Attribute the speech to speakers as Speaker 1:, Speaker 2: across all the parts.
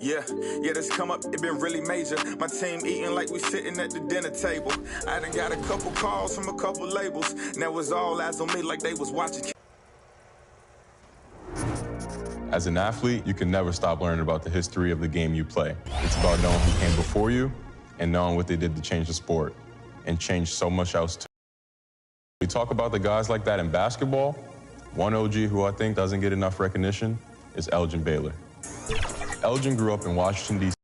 Speaker 1: Yeah, this come up, it been really major. My team eating like we sitting at the dinner table. I done got a couple calls from a couple labels. Now it's all eyes on me like they was watching.
Speaker 2: As an athlete, you can never stop learning about the history of the game you play. It's about knowing who came before you and knowing what they did to change the sport and change so much else too. We talk about the guys like that in basketball. One OG who I think doesn't get enough recognition is Elgin Baylor. Elgin grew up in Washington, D.C.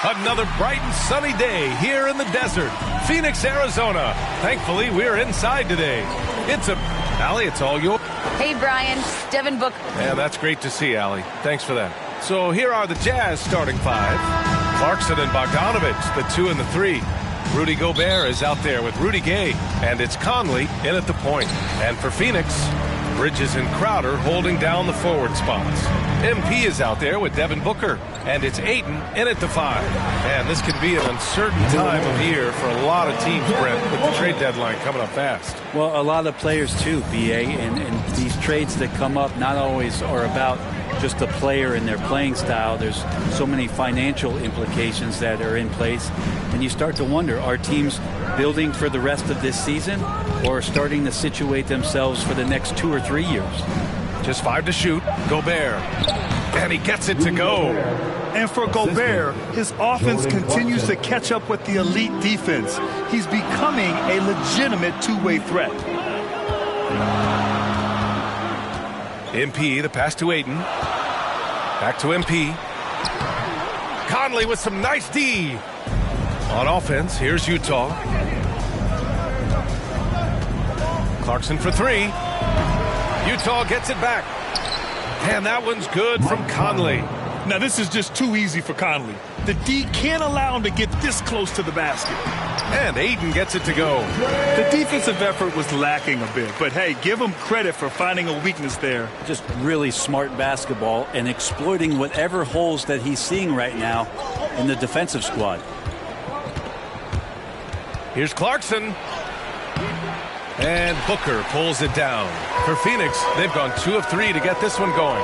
Speaker 3: Another bright and sunny day here in the desert, Phoenix, Arizona. Thankfully, we're inside today. Allie, it's all yours.
Speaker 4: Hey, Brian. Devin Booker.
Speaker 3: Yeah, that's great to see, Allie. Thanks for that. So here are the Jazz starting five. Clarkson and Bogdanovich, the 2 and the 3. Rudy Gobert is out there with Rudy Gay, and it's Conley in at the point. And for Phoenix, Bridges and Crowder holding down the forward spots. MP is out there with Devin Booker, and it's Ayton in at the 5. And this could be an uncertain time of year for a lot of teams, Brent, with the trade deadline coming up fast.
Speaker 5: Well, a lot of players too, BA, and these trades that come up not always are about just the player and their playing style. There's so many financial implications that are in place, and you start to wonder, are teams building for the rest of this season or starting to situate themselves for the next 2 or 3 years?
Speaker 3: Just 5 to shoot. Gobert. And he gets it to go.
Speaker 6: And for Gobert, his offense continues to catch up with the elite defense. He's becoming a legitimate two-way threat.
Speaker 3: MP, the pass to Ayton. Back to MP. Conley with some nice D. On offense, here's Utah. Clarkson for 3. Utah gets it back. And that one's good from Conley.
Speaker 6: Now, this is just too easy for Conley. The D can't allow him to get this close to the basket.
Speaker 3: And Ayton gets it to go.
Speaker 6: The defensive effort was lacking a bit, but hey, give him credit for finding a weakness there.
Speaker 5: Just really smart basketball and exploiting whatever holes that he's seeing right now in the defensive squad.
Speaker 3: Here's Clarkson. And Booker pulls it down. For Phoenix, they've gone 2 of 3 to get this one going.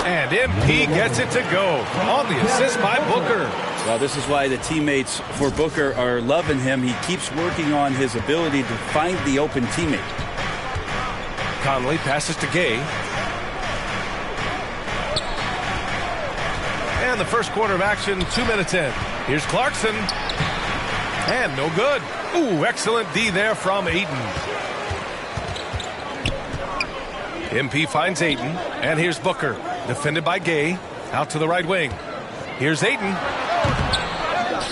Speaker 3: And MP gets it to go on the assist by Booker.
Speaker 5: Well, this is why the teammates for Booker are loving him. He keeps working on his ability to find the open teammate.
Speaker 3: Conley passes to Gay. And the first quarter of action, 2 minutes in. Here's Clarkson. And no good. Ooh, excellent D there from Ayton. MP finds Ayton. And here's Booker. Defended by Gay. Out to the right wing. Here's Ayton.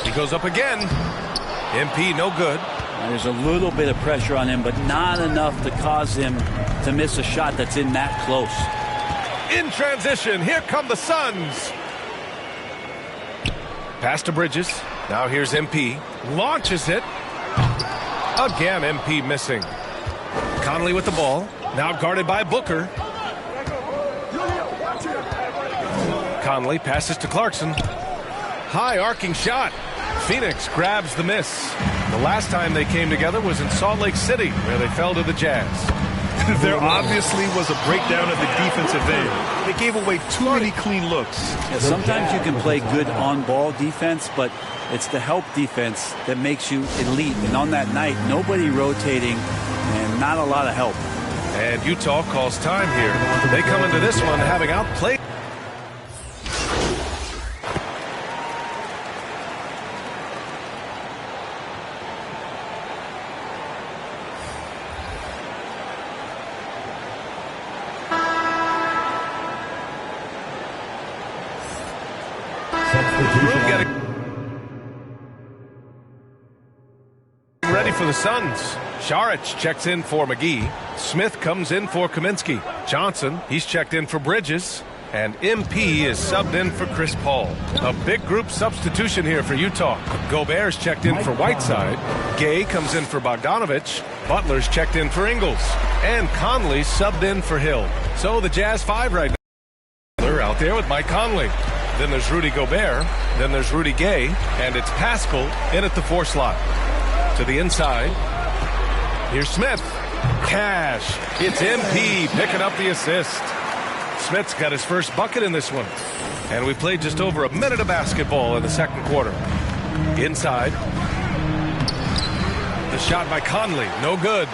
Speaker 3: He goes up again. MP no good.
Speaker 5: There's a little bit of pressure on him, but not enough to cause him to miss a shot that's in that close.
Speaker 3: In transition, here come the Suns. Pass to Bridges. Now here's MP. Launches it. Again, MP missing. Conley with the ball. Now guarded by Booker. Conley passes to Clarkson. High arcing shot. Phoenix grabs the miss. The last time they came together was in Salt Lake City, where they fell to the Jazz.
Speaker 6: There obviously was a breakdown of the defensive end. They gave away too many clean looks.
Speaker 5: Yeah, sometimes you can play good on-ball defense, but it's the help defense that makes you elite. And on that night, nobody rotating and not a lot of help.
Speaker 3: And Utah calls time here. They come into this one having outplayed. Ready for the Suns. Saric checks in for McGee. Smith comes in for Kaminsky. Johnson, he's checked in for Bridges. And MP is subbed in for Chris Paul. A big group substitution here for Utah. Gobert's checked in for Whiteside. Gay comes in for Bogdanovich. Butler's checked in for Ingles. And Conley subbed in for Hill. So the Jazz 5 right now. They're out there with Mike Conley. Then there's Rudy Gobert. Then there's Rudy Gay. And it's Pascal in at the 4 slot. To the inside. Here's Smith. Cash. It's MP picking up the assist. Smith's got his first bucket in this one. And we played just over a minute of basketball in the second quarter. Inside. The shot by Conley. No good.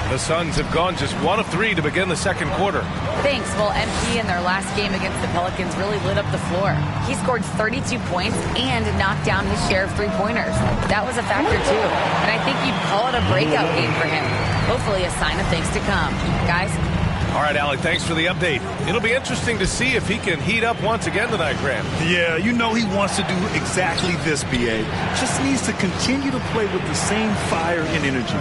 Speaker 3: The Suns have gone just 1 of 3 to begin the second quarter.
Speaker 4: Thanks. Well, MP in their last game against the Pelicans really lit up the floor. He scored 32 points and knocked down his share of three-pointers. That was a factor, too. And I think you'd call it a breakout game for him. Hopefully a sign of things to come. Guys?
Speaker 3: All right, Allie, thanks for the update. It'll be interesting to see if he can heat up once again tonight, Grant.
Speaker 6: Yeah, you know he wants to do exactly this, B.A. Just needs to continue to play with the same fire and energy.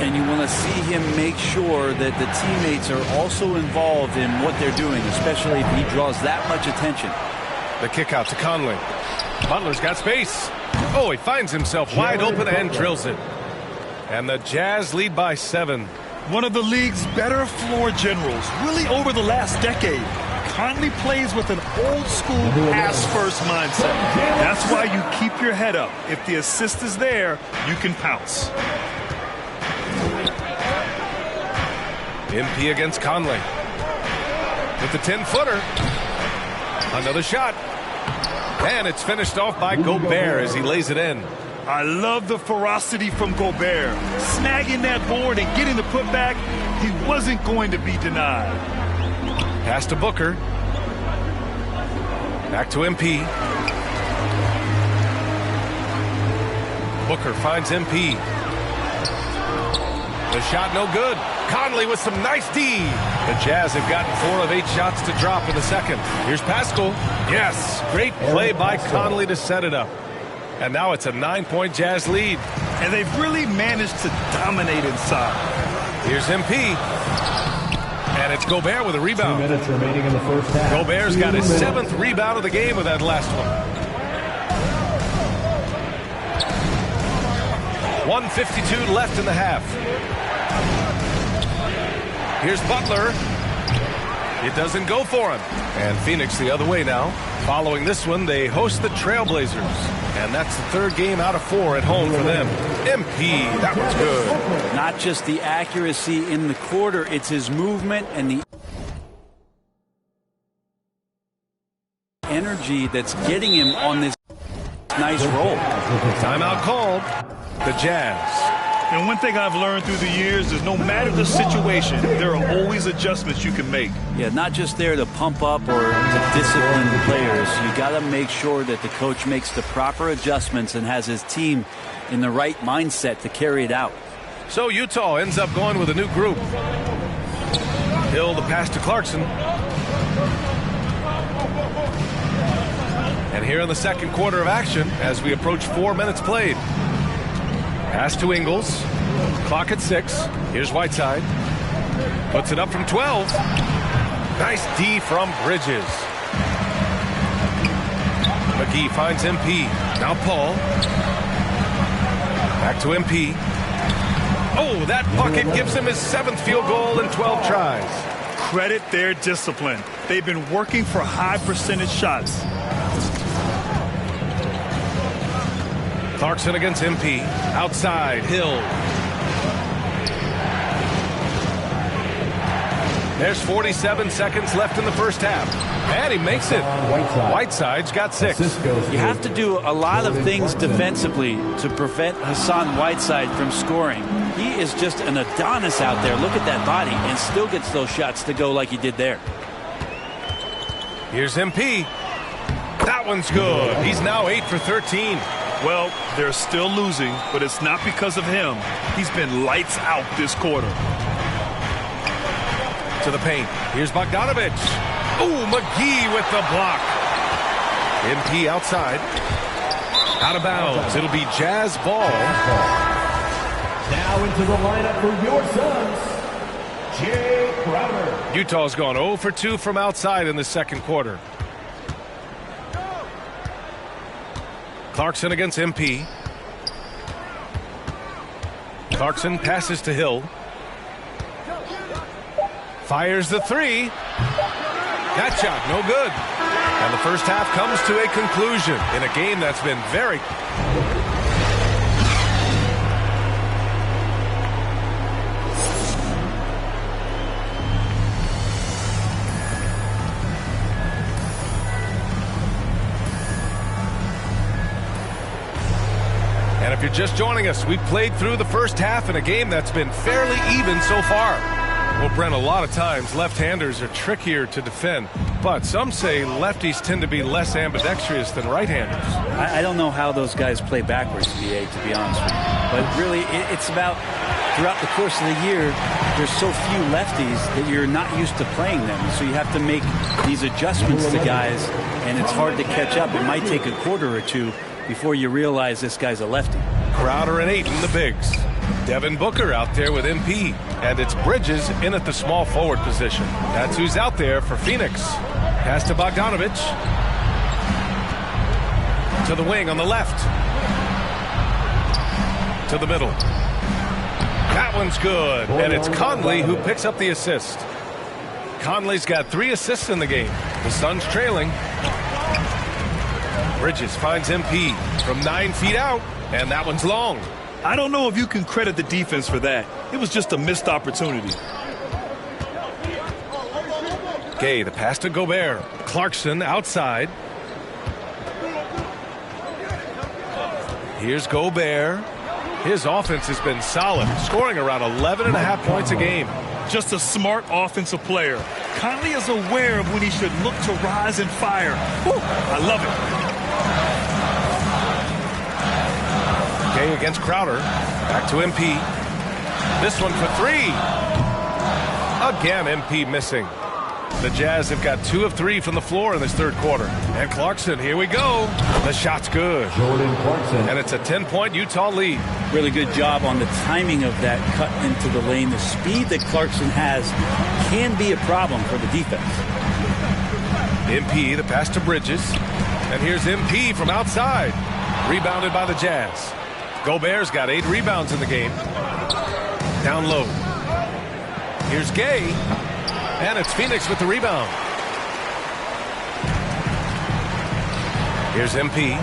Speaker 5: And you want to see him make sure that the teammates are also involved in what they're doing, especially if he draws that much attention.
Speaker 3: The kick out to Conley. Butler's got space. Oh, he finds himself wide open and drills it. And the Jazz lead by 7.
Speaker 6: One of the league's better floor generals, really over the last decade. Conley plays with an old-school pass-first mindset. That's why you keep your head up. If the assist is there, you can pounce.
Speaker 3: MP against Conley. With the 10-footer. Another shot. And it's finished off by Gobert as he lays it in.
Speaker 6: I love the ferocity from Gobert. Snagging that board and getting the putback, he wasn't going to be denied.
Speaker 3: Pass to Booker. Back to MP. Booker finds MP. The shot no good. Conley with some nice D. The Jazz have gotten 4 of 8 shots to drop in the second. Here's Pascal. Yes, great play by Conley to set it up. And now it's a 9-point Jazz lead.
Speaker 6: And they've really managed to dominate inside.
Speaker 3: Here's MP. And it's Gobert with a rebound.
Speaker 7: 2 minutes remaining in the first half.
Speaker 3: Gobert's got his 7th rebound of the game with that last one. 1:52 left in the half. Here's Butler. It doesn't go for him. And Phoenix the other way now. Following this one, they host the Trailblazers. And that's the 3rd game out of 4 at home for them. MP, that was good.
Speaker 5: Not just the accuracy in the quarter, it's his movement and the energy that's getting him on this nice roll.
Speaker 3: Timeout called. The Jazz.
Speaker 6: And one thing I've learned through the years is no matter the situation, there are always adjustments you can make.
Speaker 5: Yeah, not just there to pump up or to discipline the players. You got to make sure that the coach makes the proper adjustments and has his team in the right mindset to carry it out.
Speaker 3: So Utah ends up going with a new group. Hill the pass to Clarkson. And here in the second quarter of action as we approach 4 minutes played. Pass to Ingles. Clock at 6. Here's Whiteside. Puts it up from 12. Nice D from Bridges. McGee finds MP. Now Paul. Back to MP. Oh, that bucket gives him his 7th field goal in 12 tries.
Speaker 6: Credit their discipline. They've been working for high percentage shots.
Speaker 3: Clarkson against MP. Outside, Hill. There's 47 seconds left in the first half. And he makes it. Whiteside's got 6.
Speaker 5: You have to do a lot of things defensively to prevent Hassan Whiteside from scoring. He is just an Adonis out there. Look at that body and still gets those shots to go like he did there.
Speaker 3: Here's MP. That one's good. He's now 8 for 13.
Speaker 6: Well, they're still losing, but it's not because of him. He's been lights out this quarter.
Speaker 3: To the paint. Here's Bogdanovich. Oh, McGee with the block. MP outside. Out of bounds. It'll be Jazz ball.
Speaker 7: Now into the lineup for your Suns, Jay Crowder.
Speaker 3: Utah's gone 0 for 2 from outside in the second quarter. Clarkson against MP. Clarkson passes to Hill. Fires the 3. That shot, no good. And the first half comes to a conclusion in a game that's been very... And if you're just joining us, we've played through the first half in a game that's been fairly even so far. Well, Brent, a lot of times left-handers are trickier to defend, but some say lefties tend to be less ambidextrous than right-handers.
Speaker 5: I don't know how those guys play backwards, VA, to be honest with you. But really, it's about throughout the course of the year, there's so few lefties that you're not used to playing them. So you have to make these adjustments to guys, and it's hard to catch up. It might take a quarter or two before you realize this guy's a lefty.
Speaker 3: Crowder and Ayton, the bigs. Devin Booker out there with MP. And it's Bridges in at the small forward position. That's who's out there for Phoenix. Pass to Bogdanovic. To the wing on the left. To the middle. That one's good. And it's Conley who picks up the assist. Conley's got 3 assists in the game. The Suns trailing. Bridges finds MP from 9 feet out, and that one's long.
Speaker 6: I don't know if you can credit the defense for that. It was just a missed opportunity.
Speaker 3: Gay, the pass to Gobert. Clarkson outside. Here's Gobert. His offense has been solid, scoring around 11.5 points a game.
Speaker 6: Just a smart offensive player. Conley is aware of when he should look to rise and fire. Whew, I love it.
Speaker 3: Gay against Crowder. Back to MP. This one for 3. Again, MP missing. The Jazz have got 2 of 3 from the floor in this third quarter. And Clarkson, here we go. The shot's good.
Speaker 7: Jordan Clarkson.
Speaker 3: And it's a 10-point Utah lead.
Speaker 5: Really good job on the timing of that cut into the lane. The speed that Clarkson has can be a problem for the defense.
Speaker 3: MP, the pass to Bridges. And here's MP from outside. Rebounded by the Jazz. Gobert's got 8 rebounds in the game. Down low. Here's Gay. And it's Phoenix with the rebound. Here's MP.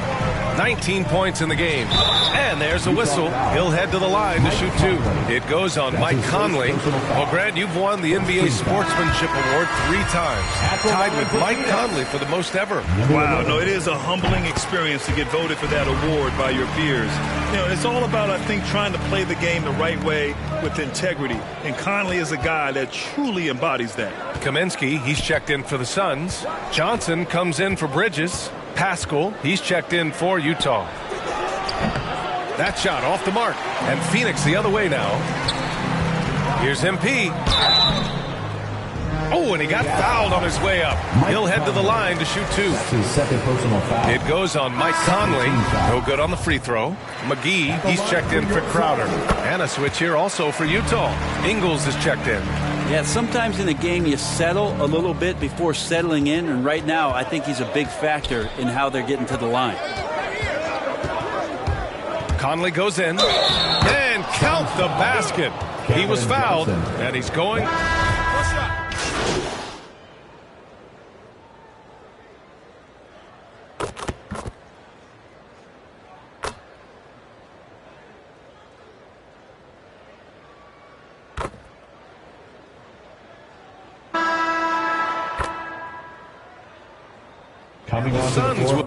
Speaker 3: 19 points in the game. And there's a whistle. He'll head to the line to shoot 2. It goes on Mike Conley. Well, Grant, you've won the NBA Sportsmanship Award 3 times. Tied with Mike Conley for the most ever.
Speaker 6: Wow, no, it is a humbling experience to get voted for that award by your peers. You know, it's all about, I think, trying to play the game the right way with integrity. And Conley is a guy that truly embodies that.
Speaker 3: Kaminsky, he's checked in for the Suns. Johnson comes in for Bridges. Pascal, he's checked in for Utah. That shot off the mark. And Phoenix the other way now. Here's MP. Oh, and he got fouled on his way up. He'll head to the line to shoot 2.
Speaker 7: That's his second personal foul.
Speaker 3: It goes on Mike Conley. No good on the free throw. McGee, he's checked in for Crowder. And a switch here also for Utah. Ingles is checked in.
Speaker 5: Yeah, sometimes in a game you settle a little bit before settling in, and right now I think he's a big factor in how they're getting to the line.
Speaker 3: Conley goes in and count the basket. He was fouled, and he's going.
Speaker 7: Coming
Speaker 3: The
Speaker 7: on
Speaker 3: Suns will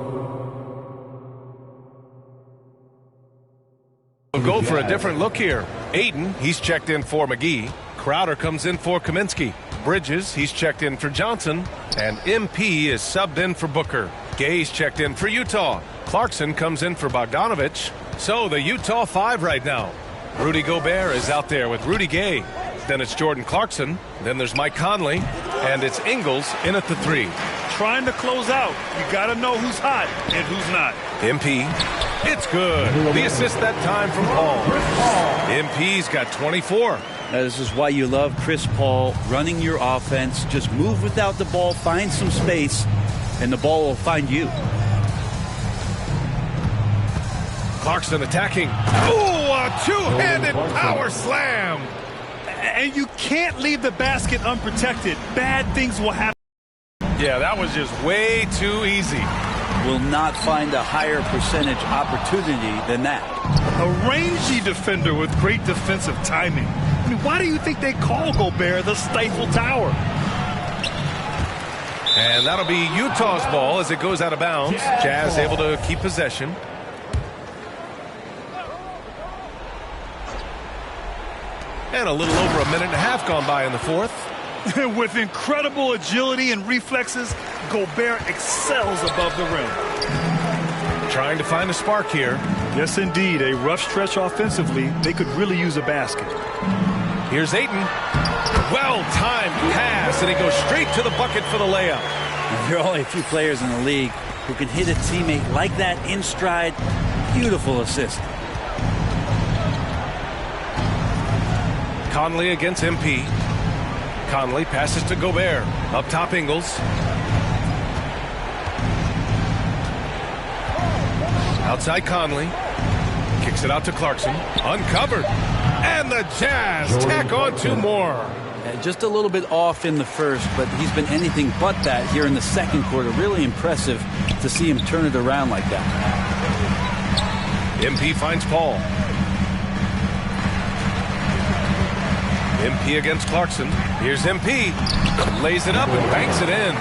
Speaker 3: go for a different look here. Ayton, he's checked in for McGee. Crowder comes in for Kaminsky. Bridges, he's checked in for Johnson. And MP is subbed in for Booker. Gay's checked in for Utah. Clarkson comes in for Bogdanovic. So the Utah 5 right now. Rudy Gobert is out there with Rudy Gay. Then it's Jordan Clarkson. Then there's Mike Conley. And it's Ingles in at the 3.
Speaker 6: Trying to close out. You got to know who's hot and who's not.
Speaker 3: MP. It's good. The assist that time from Paul. MP's got 24.
Speaker 5: Now, this is why you love Chris Paul running your offense. Just move without the ball, find some space, and the ball will find you.
Speaker 3: Clarkson attacking. Oh, a two-handed power slam.
Speaker 6: And you can't leave the basket unprotected. Bad things will happen.
Speaker 3: Yeah, that was just way too easy.
Speaker 5: Will not find a higher percentage opportunity than that.
Speaker 6: A rangy defender with great defensive timing. I mean, why do you think they call Gobert the Stifle Tower?
Speaker 3: And that'll be Utah's ball as it goes out of bounds. Jazz able to keep possession. And a little over a minute and a half gone by in the fourth.
Speaker 6: With incredible agility and reflexes, Gobert excels above the rim.
Speaker 3: Trying to find a spark here.
Speaker 6: Yes, indeed. A rough stretch offensively. They could really use a basket.
Speaker 3: Here's Ayton. Well-timed pass, and he goes straight to the bucket for the layup.
Speaker 5: There are only a few players in the league who can hit a teammate like that in stride. Beautiful assist.
Speaker 3: Conley against MP. Conley passes to Gobert. Up top, Ingles. Outside Conley. Kicks it out to Clarkson. Uncovered. And the Jazz tack on two more.
Speaker 5: Just a little bit off in the first, but he's been anything but that here in the second quarter. Really impressive to see him turn it around like that.
Speaker 3: MP finds Paul. MP against Clarkson. Here's MP. Lays it up and banks it in.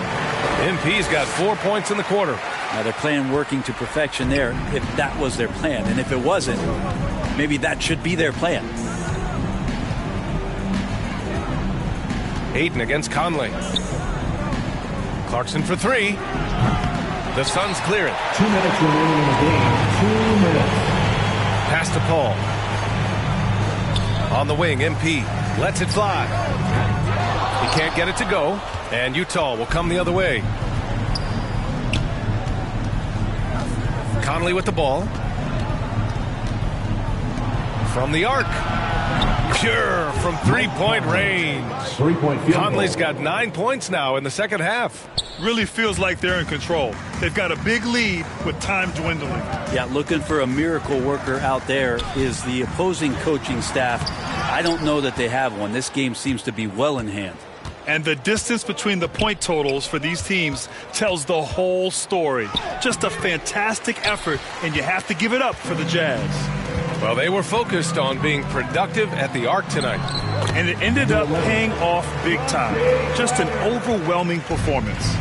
Speaker 3: MP's got 4 points in the quarter.
Speaker 5: Now their plan working to perfection there, if that was their plan. And if it wasn't, maybe that should be their plan.
Speaker 3: Ayton against Conley. Clarkson for three. The Suns clear it.
Speaker 7: 2 minutes remaining in the game. 2 minutes.
Speaker 3: Pass to Paul. On the wing, MP lets it fly. He can't get it to go, and Utah will come the other way. Conley with the ball. From the arc. Pure from three-point range.
Speaker 7: 3-point field
Speaker 3: Conley's
Speaker 7: goal.
Speaker 3: got 9 points now in the second half.
Speaker 6: Really feels like they're in control. They've got a big lead with time dwindling.
Speaker 5: Yeah, looking for a miracle worker out there is the opposing coaching staff. I don't know that they have one. This game seems to be well in hand.
Speaker 6: And the distance between the point totals for these teams tells the whole story. Just a fantastic effort, and you have to give it up for the Jazz.
Speaker 3: Well, they were focused on being productive at the arc tonight.
Speaker 6: And it ended up paying off big time. Just an overwhelming performance.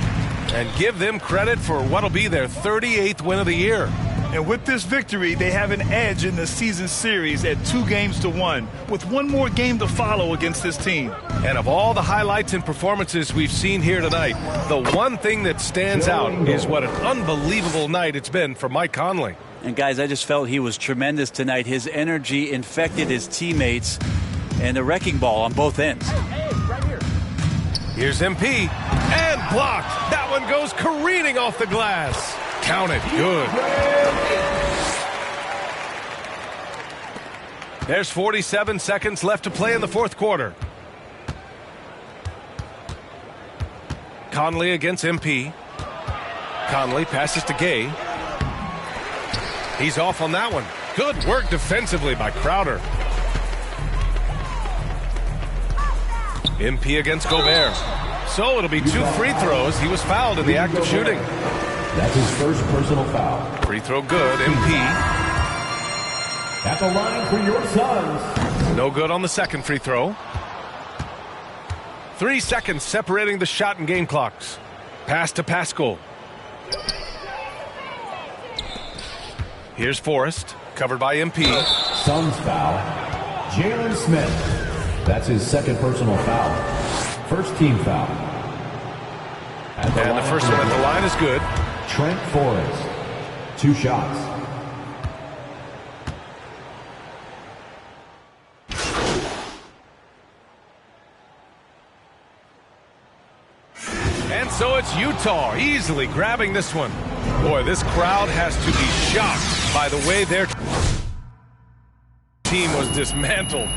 Speaker 3: And give them credit for what'll be their 38th win of the year.
Speaker 6: And with this victory, they have an edge in the season series at 2-1, with one more game to follow against this team.
Speaker 3: And of all the highlights and performances we've seen here tonight, the one thing that stands out is what an unbelievable night it's been for Mike Conley.
Speaker 5: And guys, I just felt he was tremendous tonight. His energy infected his teammates, and a wrecking ball on both ends.
Speaker 3: Here's MP, and blocked. That one goes careening off the glass. Count it. Good. There's 47 seconds left to play in the fourth quarter. Conley against MP. Conley passes to Gay. He's off on that one. Good work defensively by Crowder. MP against Gobert. So it'll be 2 free throws. He was fouled in the act of shooting.
Speaker 7: That's his first personal foul.
Speaker 3: Free throw good. MP.
Speaker 7: At the line for your Suns.
Speaker 3: No good on the second free throw. 3 seconds separating the shot and game clocks. Pass to Pascal. Here's Forrest, covered by MP.
Speaker 7: Suns foul. Jalen Smith. That's his second personal foul. First team foul.
Speaker 3: And the first one at the line is good.
Speaker 7: Trent Forrest. 2 shots.
Speaker 3: And so it's Utah easily grabbing this one. Boy, this crowd has to be shocked by the way their team was dismantled.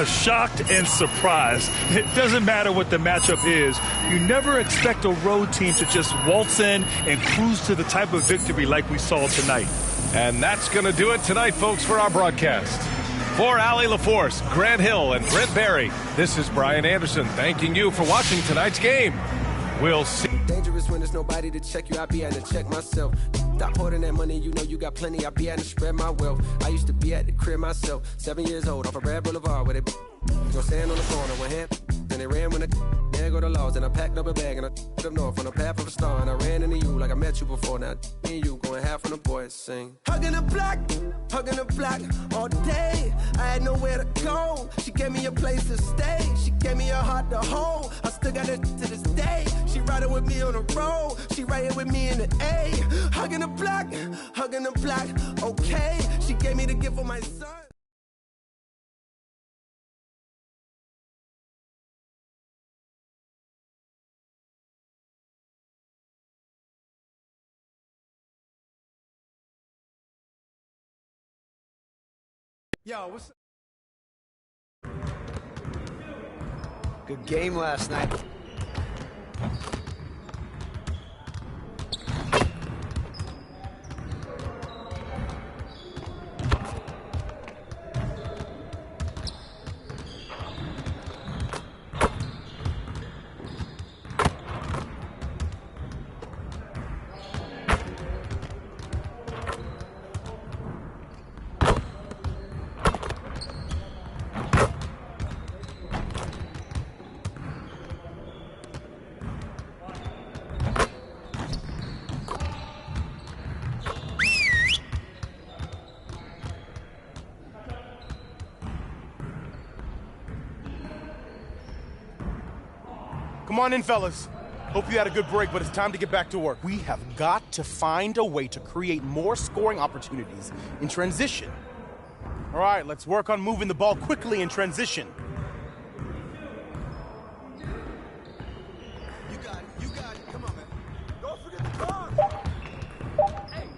Speaker 6: Shocked and surprised. It doesn't matter what the matchup is. You never expect a road team to just waltz in and cruise to the type of victory like we saw tonight.
Speaker 3: And that's going to do it tonight, folks, for our broadcast. For Allie LaForce, Grant Hill, and Brent Barry, this is Brian Anderson thanking you for watching tonight's game. We'll see.
Speaker 8: nervous when there's nobody to check you. I be having to check myself. Stop hoarding that money, you know you got plenty. I be having to spread my wealth. I used to be at the crib myself, 7 years old, off a Red Boulevard where they go stand on the corner, one hand, then they ran when there go the laws. And I packed up a bag and I put up north on the path of a star. And I ran into you like I met you before. Now me and you going half on the boys sing. Hugging the block all day. I had nowhere to go. She gave me a place to stay. She gave me a heart to hold. I still got it to this day. She riding with me on the road. She right here with me in the A. Hugging the block, okay. She gave me the gift for my son.
Speaker 9: Yo, what's up? Good game last night.
Speaker 10: Come on in, fellas. Hope you had a good break, but it's time to get back to work. We have got to find a way to create more scoring opportunities in transition. All right, let's work on moving the ball quickly in transition.
Speaker 9: You got it. Come on, man. Don't forget the ball. Hey,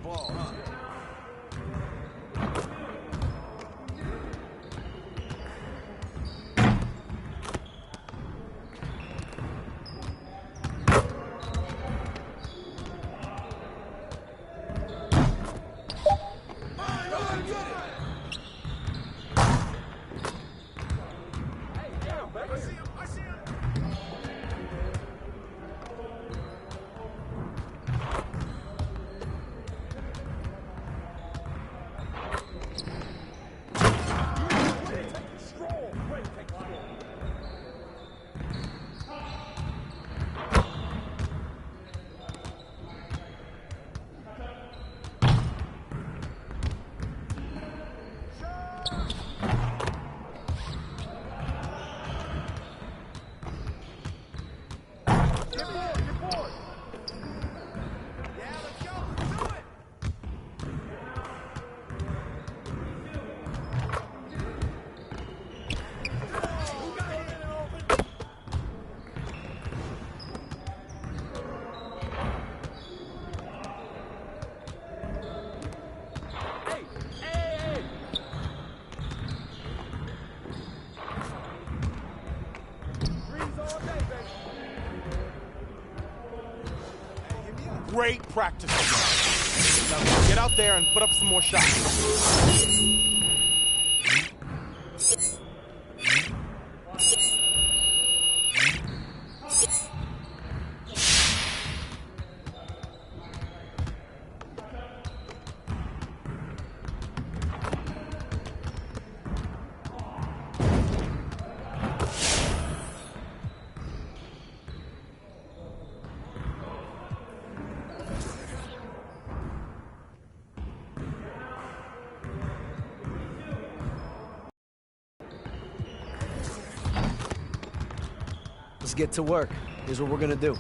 Speaker 9: ball, huh?
Speaker 10: Great practice. Now get out there and put up some more shots.
Speaker 11: Let's get to work. Here's what we're gonna do.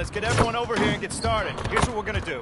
Speaker 12: Let's get everyone over here and get started. Here's what we're gonna do.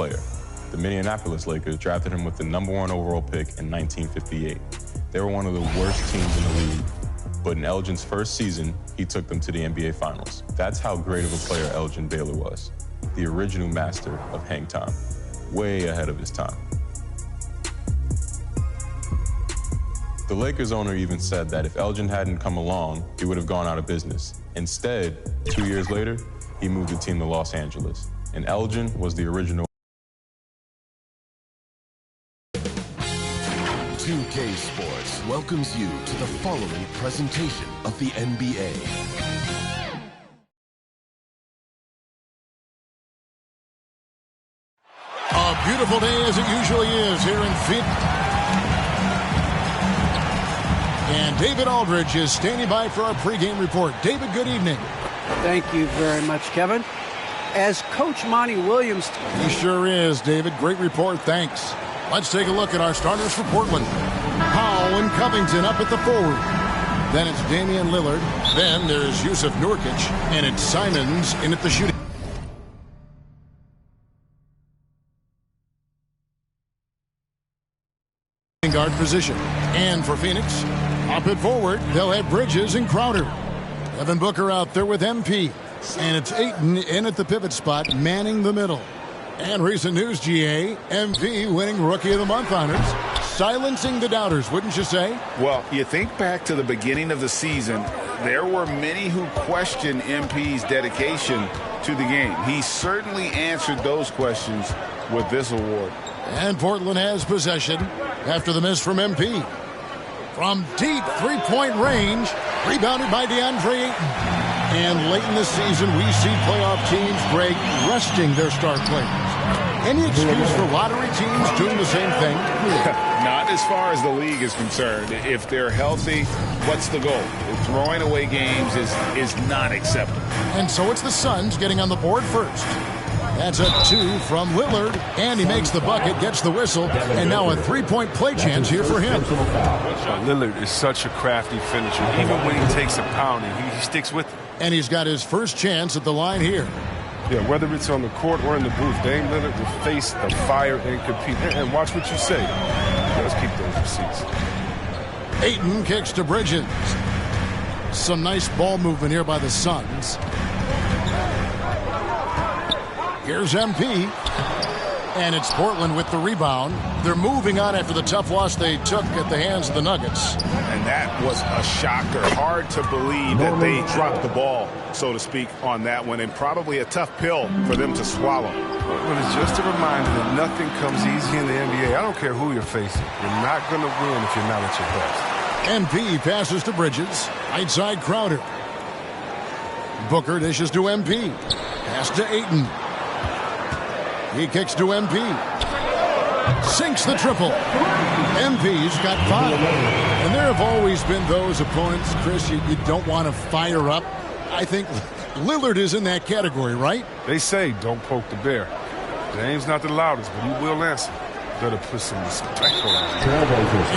Speaker 2: player. The Minneapolis Lakers drafted him with the #1 overall pick in 1958. They were one of the worst teams in the league, but in Elgin's first season, he took them to the NBA Finals. That's how great of a player Elgin Baylor was. The original master of hang time, way ahead of his time. The Lakers owner even said that if Elgin hadn't come along, he would have gone out of business. Instead, 2 years later, he moved the team to Los Angeles, and Elgin was the original.
Speaker 13: 2K Sports welcomes you to the following presentation of the NBA.
Speaker 14: A beautiful day as it usually is here in Phoenix. And David Aldridge is standing by for our pregame report. David, good evening.
Speaker 15: Thank you very much, Kevin. As Coach Monty Williams...
Speaker 14: He sure is, David. Great report. Thanks. Let's take a look at our starters for Portland. Powell and Covington up at the forward. Then it's Damian Lillard. Then there's Yusuf Nurkic. And it's Simons in at the shooting guard position. And for Phoenix, up at forward, they'll have Bridges and Crowder. Devin Booker out there with MP. And it's Ayton in at the pivot spot, manning the middle. And recent news, GA, MP winning Rookie of the Month honors, silencing the doubters, wouldn't you say?
Speaker 16: Well, you think back to the beginning of the season, there were many who questioned MP's dedication to the game. He certainly answered those questions with this award.
Speaker 14: And Portland has possession after the miss from MP. From deep three-point range, rebounded by DeAndre Ayton. And late in the season, we see playoff teams, Greg, resting their star players. Any excuse for lottery teams doing the same thing?
Speaker 16: Not as far as the league is concerned. If they're healthy, what's the goal? Throwing away games is not acceptable.
Speaker 14: And so it's the Suns getting on the board first. That's a 2 from Lillard, and he makes the bucket, gets the whistle, and now a three-point play chance here for him.
Speaker 3: Lillard is such a crafty finisher. Even when he takes a pounding, he sticks with it.
Speaker 14: And he's got his first chance at the line here.
Speaker 3: Yeah, whether it's on the court or in the booth, Dame Lillard will face the fire and compete. And watch what you say. Let's keep those receipts.
Speaker 14: Ayton kicks to Bridges. Some nice ball movement here by the Suns. Here's MP. And it's Portland with the rebound. They're moving on after the tough loss they took at the hands of the Nuggets.
Speaker 16: And that was a shocker. Hard to believe that they dropped the ball, so to speak, on that one. And probably a tough pill for them to swallow.
Speaker 3: Well, it's just a reminder that nothing comes easy in the NBA. I don't care who you're facing. You're not going to win if you're not at your best.
Speaker 14: MP passes to Bridges. Right side Crowder. Booker dishes to MP. Pass to Ayton. He kicks to MP. Sinks the triple. MP's got 5. And there have always been those opponents, Chris, you don't want to fire up. I think Lillard is in that category, right?
Speaker 3: They say don't poke the bear. Dame's not the loudest, but he will answer. Better put some respect on him.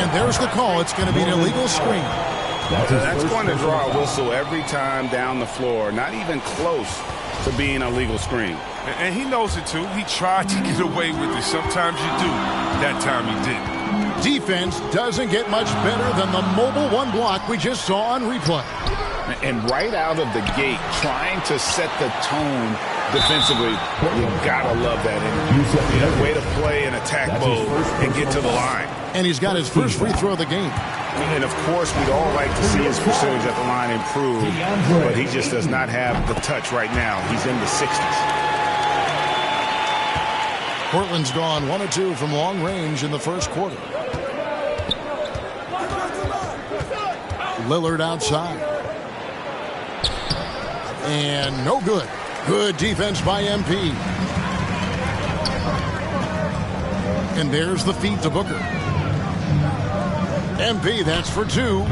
Speaker 14: And there's the call. It's going to be an illegal screen.
Speaker 16: That's going to draw a whistle every time down the floor. Not even close to being a legal screen.
Speaker 3: And he knows it, too. He tried to get away with it. Sometimes you do. That time he didn't.
Speaker 14: Defense doesn't get much better than the mobile one block we just saw on replay.
Speaker 16: And right out of the gate, trying to set the tone defensively, you gotta love that energy. Way to play in attack mode and get to the line.
Speaker 14: And he's got his first free throw of the game.
Speaker 16: And of course, we'd all like to see his percentage at the line improve, but he just does not have the touch right now. He's in the 60s.
Speaker 14: Portland's gone 1 of 2 from long range in the first quarter. Lillard outside. And no good. Good defense by MP. And there's the feed to Booker. MP, that's for 2.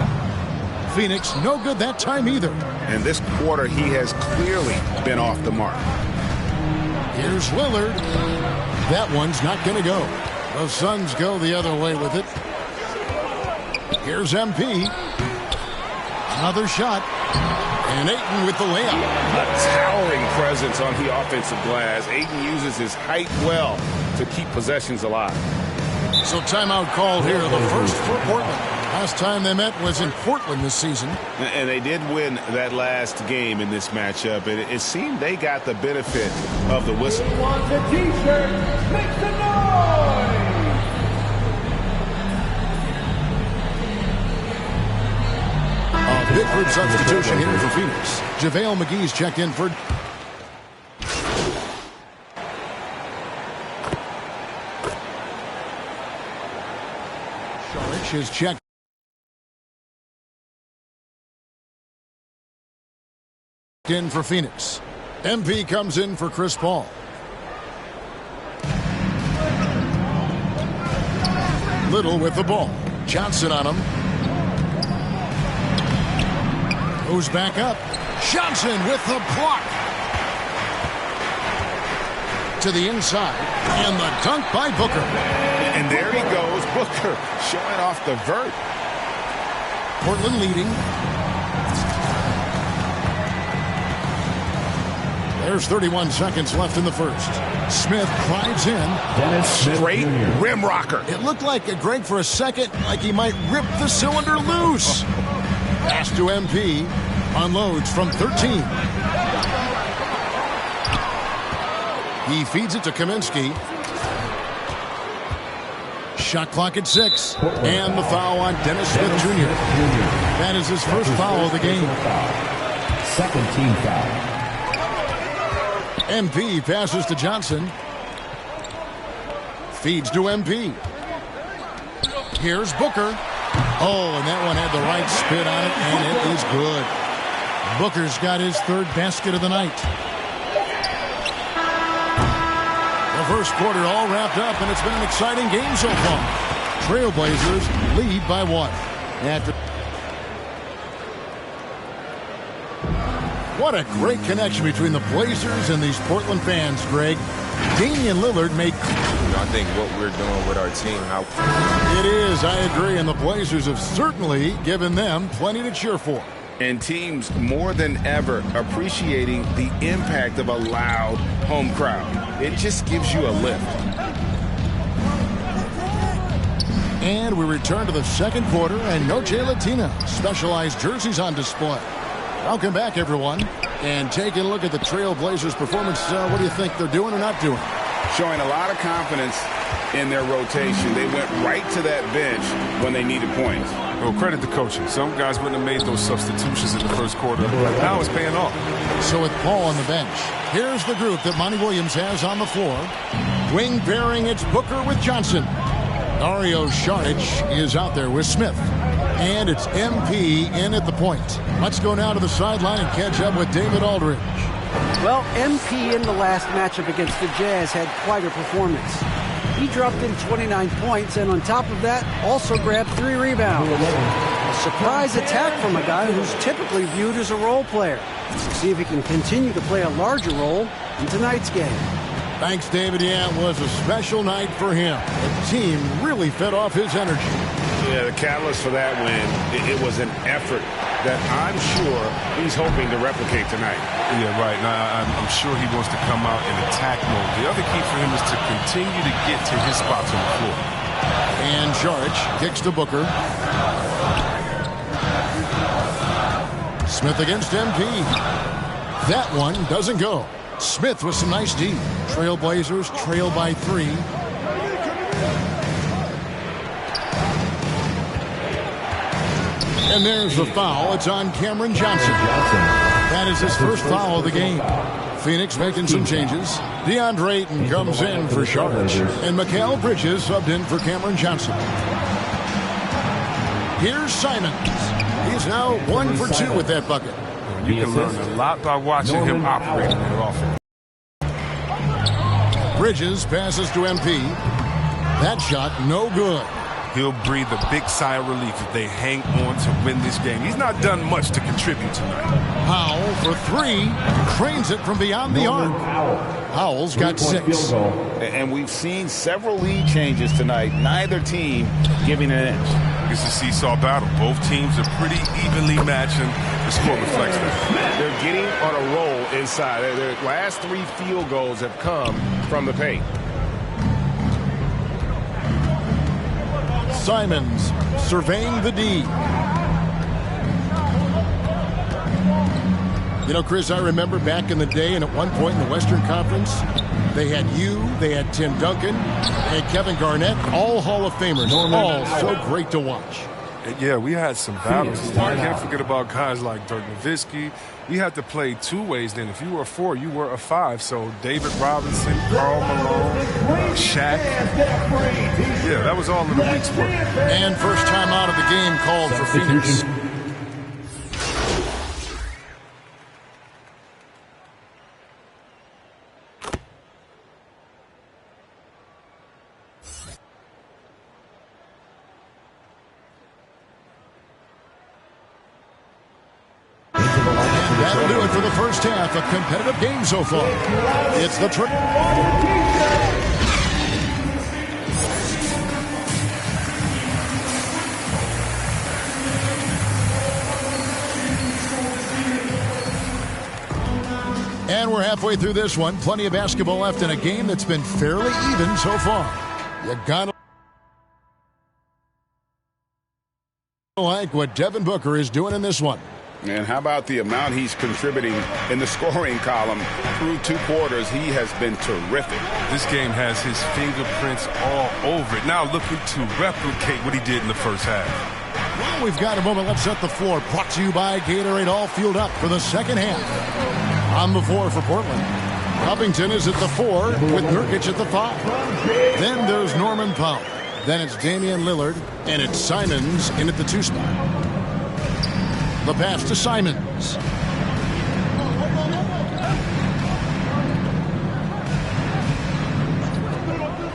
Speaker 14: Phoenix, no good that time either.
Speaker 16: And this quarter, he has clearly been off the mark.
Speaker 14: Here's Lillard. That one's not going to go. The Suns go the other way with it. Here's MP. Another shot. And Ayton with the layup.
Speaker 16: A towering presence on the offensive glass. Ayton uses his height well to keep possessions alive.
Speaker 14: So timeout call here, the first for Portland. Last time they met was in Portland this season.
Speaker 16: And they did win that last game in this matchup. It seemed they got the benefit of the whistle.
Speaker 9: Who wants a t-shirt? Make some noise!
Speaker 14: A big group substitution here for Phoenix. JaVale McGee's checked in for... Sharich is checked in for Phoenix. MP comes in for Chris Paul. Little with the ball. Johnson on him. Goes back up. Johnson with the block. To the inside. And the dunk by Booker.
Speaker 16: And there he goes. Booker showing off the vert.
Speaker 14: Portland leading. There's 31 seconds left in the first. Smith drives in.
Speaker 16: Straight rim rocker.
Speaker 14: It looked like, Greg, for a second, like he might rip the cylinder loose. Pass to MP. Unloads from 13. He feeds it to Kaminsky. Shot clock at 6. And the foul on Dennis Smith Jr. That is his first foul of the game.
Speaker 7: Second team foul.
Speaker 14: MP passes to Johnson. Feeds to MP. Here's Booker. Oh, and that one had the right spin on it, and it is good. Booker's got his third basket of the night. The first quarter all wrapped up, and it's been an exciting game so far. Trailblazers lead by 1. What a great connection between the Blazers and these Portland fans, Greg. Damian Lillard made...
Speaker 17: I think what we're doing with our team, how...
Speaker 14: It is, I agree, and the Blazers have certainly given them plenty to cheer for.
Speaker 16: And teams more than ever appreciating the impact of a loud home crowd. It just gives you a lift.
Speaker 14: And we return to the second quarter, and Noche Latina specialized jerseys on display. Welcome back, everyone. And taking a look at the Trailblazers' performance, what do you think they're doing or not doing?
Speaker 16: Showing a lot of confidence in their rotation. They went right to that bench when they needed points.
Speaker 3: Well, credit to coaching. Some guys wouldn't have made those substitutions in the first quarter, but now it's paying off.
Speaker 14: So with Paul on the bench, here's the group that Monty Williams has on the floor. Wing pairing, it's Booker with Johnson. Dario Saric is out there with Smith. And it's MP in at the point. Let's go now to the sideline and catch up with David Aldridge.
Speaker 15: Well, MP in the last matchup against the Jazz had quite a performance. He dropped in 29 points, and on top of that, also grabbed 3 rebounds. A surprise attack from a guy who's typically viewed as a role player. We'll see if he can continue to play a larger role in tonight's game.
Speaker 14: Thanks, David. Yeah, it was a special night for him. The team really fed off his energy.
Speaker 16: Yeah, the catalyst for that win, it was an effort that I'm sure he's hoping to replicate tonight.
Speaker 3: Yeah, right. Now, I'm sure he wants to come out in attack mode. The other key for him is to continue to get to his spots on the floor.
Speaker 14: And Saric kicks to Booker. Smith against MP. That one doesn't go. Smith with some nice D. Trailblazers trail by 3. And there's the foul. It's on Cameron Johnson. That is his first foul of the game. Phoenix making some changes. DeAndre Ayton comes in for Saric. And Mikal Bridges subbed in for Cameron Johnson. Here's Simons. He's now 1 for 2 with that bucket.
Speaker 3: You can learn a lot by watching him operate in their offense.
Speaker 14: Bridges passes to MP. That shot, no good.
Speaker 3: He'll breathe a big sigh of relief if they hang on to win this game. He's not done much to contribute tonight.
Speaker 14: Howell for 3. Cranes it from beyond the arc. Howell's got 6.
Speaker 16: And we've seen several lead changes tonight. Neither team giving an edge.
Speaker 3: It's a seesaw battle. Both teams are pretty evenly matched. And the the score reflects that.
Speaker 18: They're getting on a roll inside. Their last 3 field goals have come from the paint.
Speaker 14: Simons surveying the D. You know, Chris, I remember back in the day, and at one point in the Western Conference, they had they had Tim Duncan, and Kevin Garnett, all Hall of Famers, all so great to watch.
Speaker 3: Yeah, we had some battles. I can't forget about guys like Dirk Nowitzki. We had to play 2 ways then. If you were a 4, you were a 5. So David Robinson, Karl Malone, Shaq. Yeah, that was all in the week's work.
Speaker 14: And first time out of the game called for Phoenix. That'll do it for the first half. A competitive game so far. It's the trick. And we're halfway through this one. Plenty of basketball left in a game that's been fairly even so far. You gotta like what Devin Booker is doing in this one.
Speaker 16: And how about the amount he's contributing in the scoring column through 2 quarters? He has been terrific.
Speaker 3: This game has his fingerprints all over it. Now looking to replicate what he did in the first half.
Speaker 14: Well, we've got a moment. Let's set the floor. Brought to you by Gatorade. All fueled up for the second half. On the 4 for Portland. Covington is at the 4 with Nurkic at the 5. Then there's Norman Powell. Then it's Damian Lillard. And it's Simons in at the 2 spot. The pass to Simons.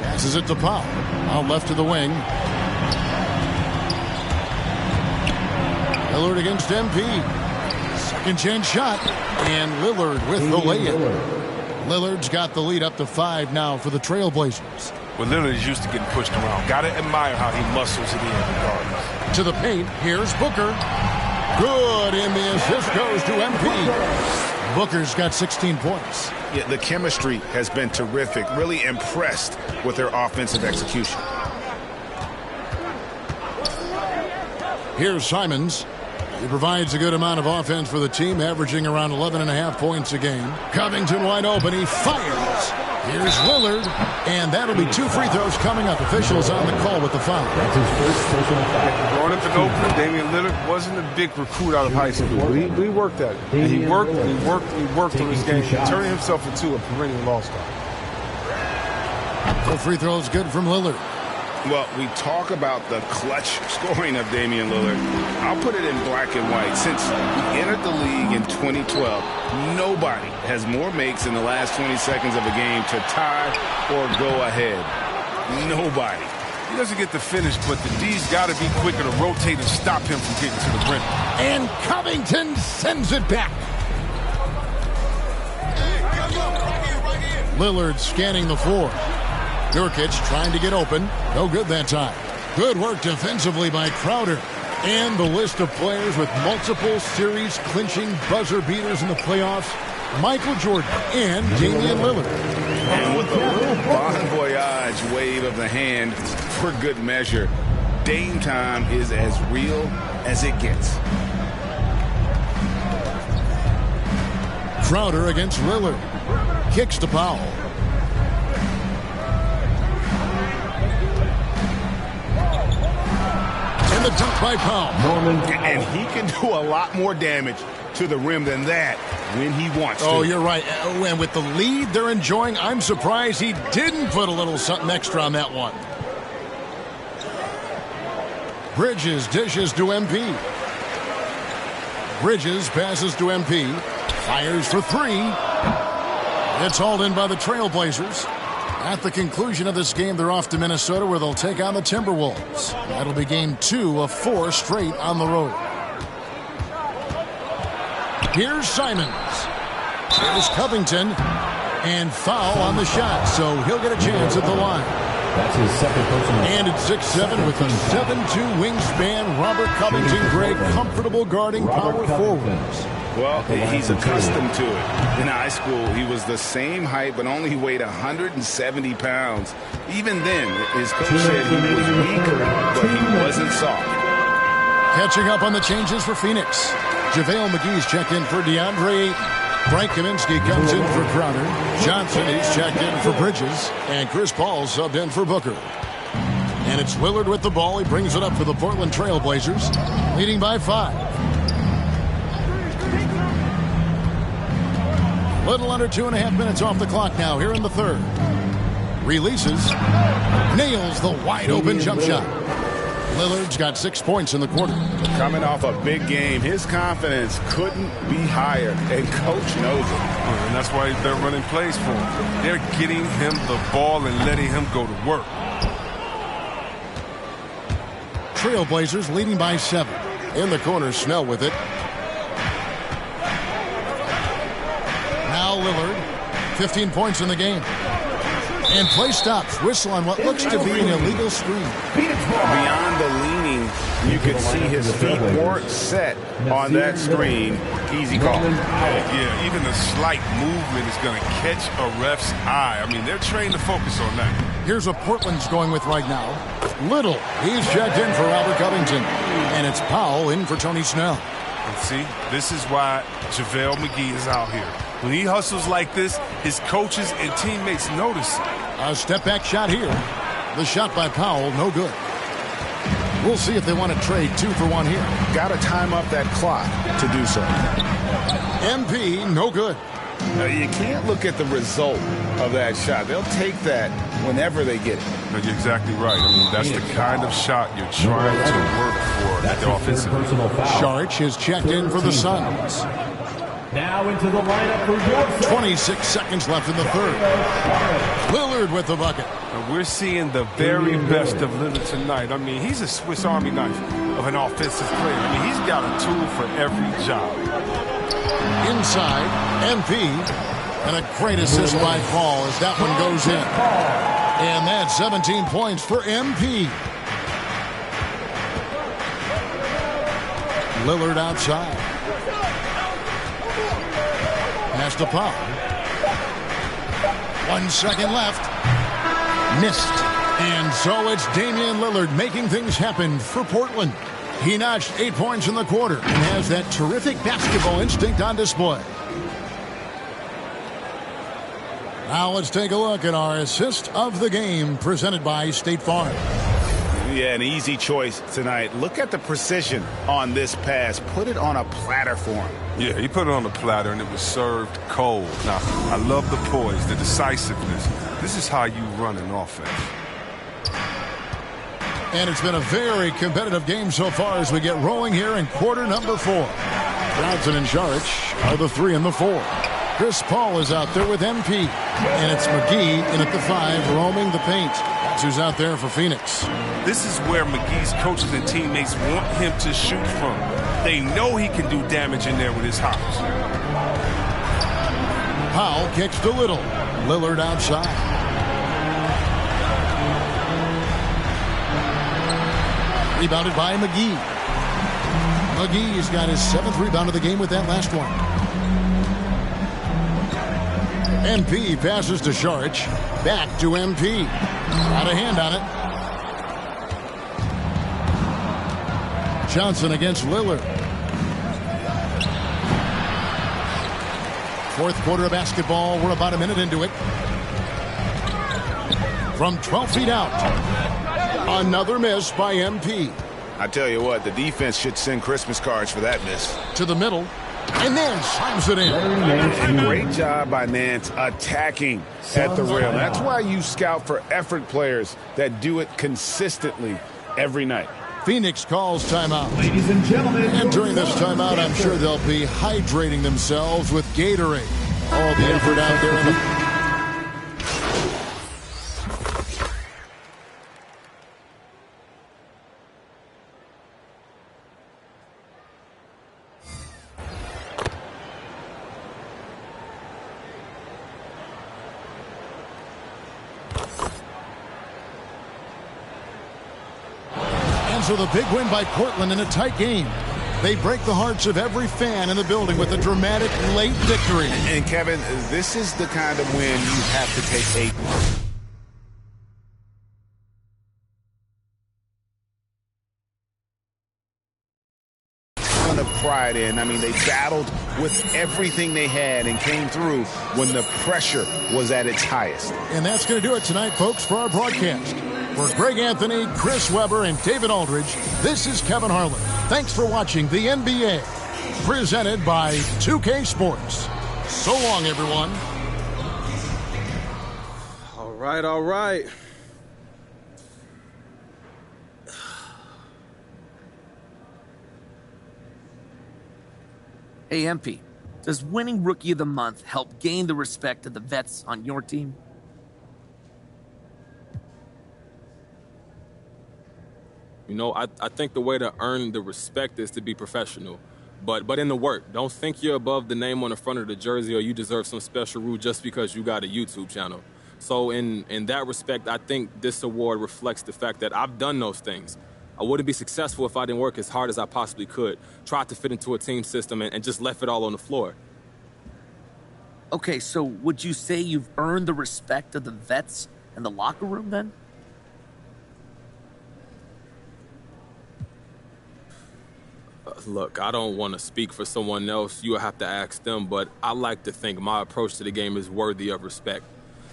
Speaker 14: Passes it to Powell. Out left to the wing. Lillard against MP. Second chance shot. And Lillard with the lay-in. Lillard's got the lead up to 5 now for the Trailblazers.
Speaker 3: Well, Lillard is used to getting pushed around. Got to admire how he muscles it in regardless.
Speaker 14: To the paint. Here's Booker. Good, and the assist goes to MP. Booker's got 16 points.
Speaker 16: Yeah, the chemistry has been terrific. Really impressed with their offensive execution.
Speaker 14: Here's Simons. He provides a good amount of offense for the team, averaging around 11.5 points a game. Covington wide open. He fires. Here's Lillard, and that'll be 2 free throws coming up. Officials on the call with the foul.
Speaker 3: That's his first personal foul. Growing up in Oakland, Damian Lillard wasn't a big recruit out of high school. We worked at it. And he worked on his game, turning himself into a perennial all-star.
Speaker 14: The free throw is good from Lillard.
Speaker 16: Well, we talk about the clutch scoring of Damian Lillard. I'll put it in black and white. Since he entered the league in 2012, nobody has more makes in the last 20 seconds of a game to tie or go ahead. Nobody.
Speaker 3: He doesn't get the finish, but the D's got to be quicker to rotate and stop him from getting to the rim.
Speaker 14: And Covington sends it back. Lillard scanning the floor. Nurkic trying to get open. No good that time. Good work defensively by Crowder. And the list of players with multiple series clinching buzzer beaters in the playoffs. Michael Jordan and Damian Lillard.
Speaker 16: And with a little bon voyage wave of the hand for good measure, Dame time is as real as it gets.
Speaker 14: Crowder against Lillard. Kicks to Powell. And the dunk by Powell.
Speaker 16: And he can do a lot more damage to the rim than that when he wants to.
Speaker 14: Oh, you're right. And with the lead they're enjoying, I'm surprised he didn't put a little something extra on that one. Bridges dishes to MP. Bridges passes to MP. Fires for 3. It's hauled in by the Trailblazers. At the conclusion of this game, they're off to Minnesota, where they'll take on the Timberwolves. That'll be game 2 of 4 straight on the road. Here's Simons. Here's Covington. And foul on the shot, so he'll get a chance at the line.
Speaker 7: That's his second personal.
Speaker 14: And at 6'7" with a 7'2" wingspan, Robert Covington Gray comfortable guarding power forwards.
Speaker 16: Well, he's accustomed to it. In high school, he was the same height, but only weighed 170 pounds. Even then, his coach said he was weaker, but he wasn't soft.
Speaker 14: Catching up on the changes for Phoenix. JaVale McGee's checked in for DeAndre Ayton. Frank Kaminsky comes in for Crowder. Johnson is checked in for Bridges. And Chris Paul subbed in for Booker. And it's Lillard with the ball. He brings it up for the Portland Trail Blazers, leading by 5. Little under 2.5 minutes off the clock now here in the third. Releases. Nails the wide open jump shot. Lillard's got 6 points in the quarter.
Speaker 16: Coming off a big game, his confidence couldn't be higher, and coach knows it.
Speaker 3: And that's why they're running plays for him. They're getting him the ball and letting him go to work.
Speaker 14: Trailblazers leading by 7. In the corner, Snell with it. Now Lillard, 15 points in the game. And play stops. Whistle on what looks to be an illegal screen.
Speaker 16: Beyond the leaning, you could see his feet weren't set on that screen. Easy call.
Speaker 3: Yeah, even a slight movement is going to catch a ref's eye. I mean, they're trained to focus on that.
Speaker 14: Here's what Portland's going with right now. Little. He's checked in for Robert Covington. And it's Powell in for Tony Snell.
Speaker 3: And see, this is why JaVale McGee is out here. When he hustles like this, his coaches and teammates notice it.
Speaker 14: A step-back shot here. The shot by Powell, no good. We'll see if they want to trade 2 for 1 here.
Speaker 16: Got to time up that clock to do so.
Speaker 14: MP, no good.
Speaker 16: Now, you can't look at the result of that shot. They'll take that whenever they get it.
Speaker 3: No, you're exactly right. I mean, that's the kind of shot you're trying to work for at the offensive end.
Speaker 14: Saric is checked in for the Suns.
Speaker 7: Now into the lineup for York.
Speaker 14: 26 seconds left in the third. Lillard with the bucket.
Speaker 3: And we're seeing the very best of Lillard tonight. I mean, he's a Swiss Army knife of an offensive player. I mean, he's got a tool for every job.
Speaker 14: Inside, MP. And a great assist by Paul as that one goes in. And that's 17 points for MP. Lillard outside. Pass to Paul. 1 second left. Missed. And so it's Damian Lillard making things happen for Portland. He notched 8 points in the quarter and has that terrific basketball instinct on display. Now let's take a look at our assist of the game presented by State Farm.
Speaker 16: Yeah, an easy choice tonight. Look at the precision on this pass. Put it on a platter for him.
Speaker 3: Yeah, he put it on the platter and it was served cold. Now, I love the poise, the decisiveness. This is how you run an offense.
Speaker 14: And it's been a very competitive game so far as we get rolling here in quarter number 4. Johnson and Saric are the 3 and the 4. Chris Paul is out there with MP. And it's McGee in at the 5, roaming the paint. That's who's out there for Phoenix.
Speaker 3: This is where McGee's coaches and teammates want him to shoot from. They know he can do damage in there with his hops.
Speaker 14: Powell kicks to Little. Lillard outside. Rebounded by McGee. McGee's got his 7th rebound of the game with that last one. MP passes to Saric. Back to MP. Got a hand on it. Johnson against Lillard. 4th quarter of basketball. We're about a minute into it. From 12 feet out. Another miss by MP.
Speaker 16: I tell you what, the defense should send Christmas cards for that miss.
Speaker 14: To the middle. And Nance slams it in.
Speaker 16: Great job by Nance attacking at the rim. That's why you scout for effort players that do it consistently every night.
Speaker 14: Phoenix calls timeout.
Speaker 7: Ladies and gentlemen.
Speaker 14: And during this timeout, I'm sure they'll be hydrating themselves with Gatorade. All the effort out there in the... Warriors with a big win by Portland in a tight game. They break the hearts of every fan in the building with a dramatic late victory.
Speaker 16: And Kevin, this is the kind of win you have to take of pride in. I mean, they battled with everything they had and came through when the pressure was at its highest.
Speaker 14: And that's going to do it tonight, folks, for our broadcast. For Greg Anthony, Chris Webber, and David Aldridge, this is Kevin Harlan. Thanks for watching the NBA, presented by 2K Sports. So long, everyone.
Speaker 19: All right, all right.
Speaker 20: Hey, MP, does winning Rookie of the Month help gain the respect of the vets on your team?
Speaker 21: You know, I think the way to earn the respect is to be professional. But in the work, don't think you're above the name on the front of the jersey or you deserve some special rule just because you got a YouTube channel. So in that respect, I think this award reflects the fact that I've done those things. I wouldn't be successful if I didn't work as hard as I possibly could, tried to fit into a team system, and just left it all on the floor.
Speaker 20: Okay, so would you say you've earned the respect of the vets in the locker room then?
Speaker 21: Look, I don't want to speak for someone else. You'll have to ask them, but I like to think my approach to the game is worthy of respect.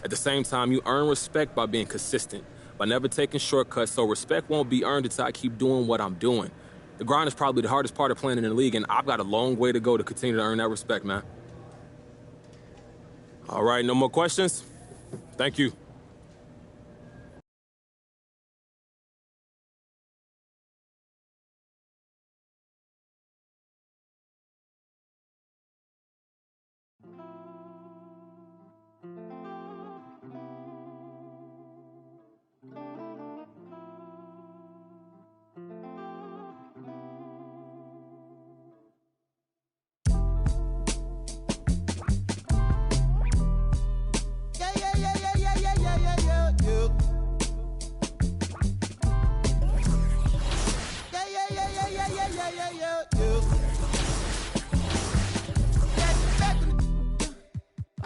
Speaker 21: At the same time, you earn respect by being consistent, by never taking shortcuts, so respect won't be earned until I keep doing what I'm doing. The grind is probably the hardest part of playing in the league, and I've got a long way to go to continue to earn that respect, man. All right, no more questions? Thank you.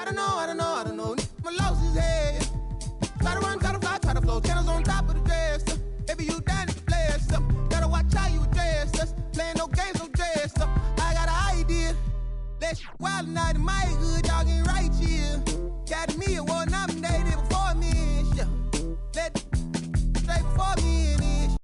Speaker 22: I don't know. My loss is head. Try to run, try to fly, try to flow. Channels on top of the dress. Baby, you down to play us up. Gotta watch how you address us. Playing no games, no dress up. I got an idea. Let's wild night in my hood, y'all getting right here. Got me a war nominated before me and shit. Let straight before me and this.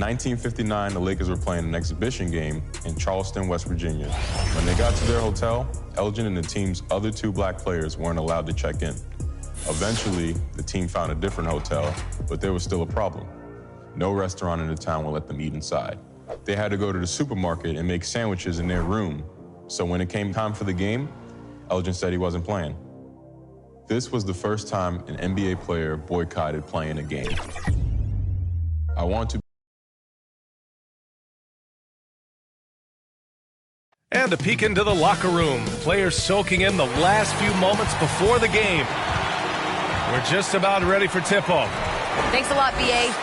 Speaker 2: 1959, the Lakers were playing an exhibition game in Charleston, West Virginia. When they got to their hotel, Elgin and the team's other two black players weren't allowed to check in. Eventually, the team found a different hotel, but there was still a problem. No restaurant in the town would let them eat inside. They had to go to the supermarket and make sandwiches in their room. So when it came time for the game, Elgin said he wasn't playing. This was the first time an NBA player boycotted playing a game. I want to.
Speaker 3: And a peek into the locker room. Players soaking in the last few moments before the game. We're just about ready for tip-off.
Speaker 4: Thanks a lot, BA.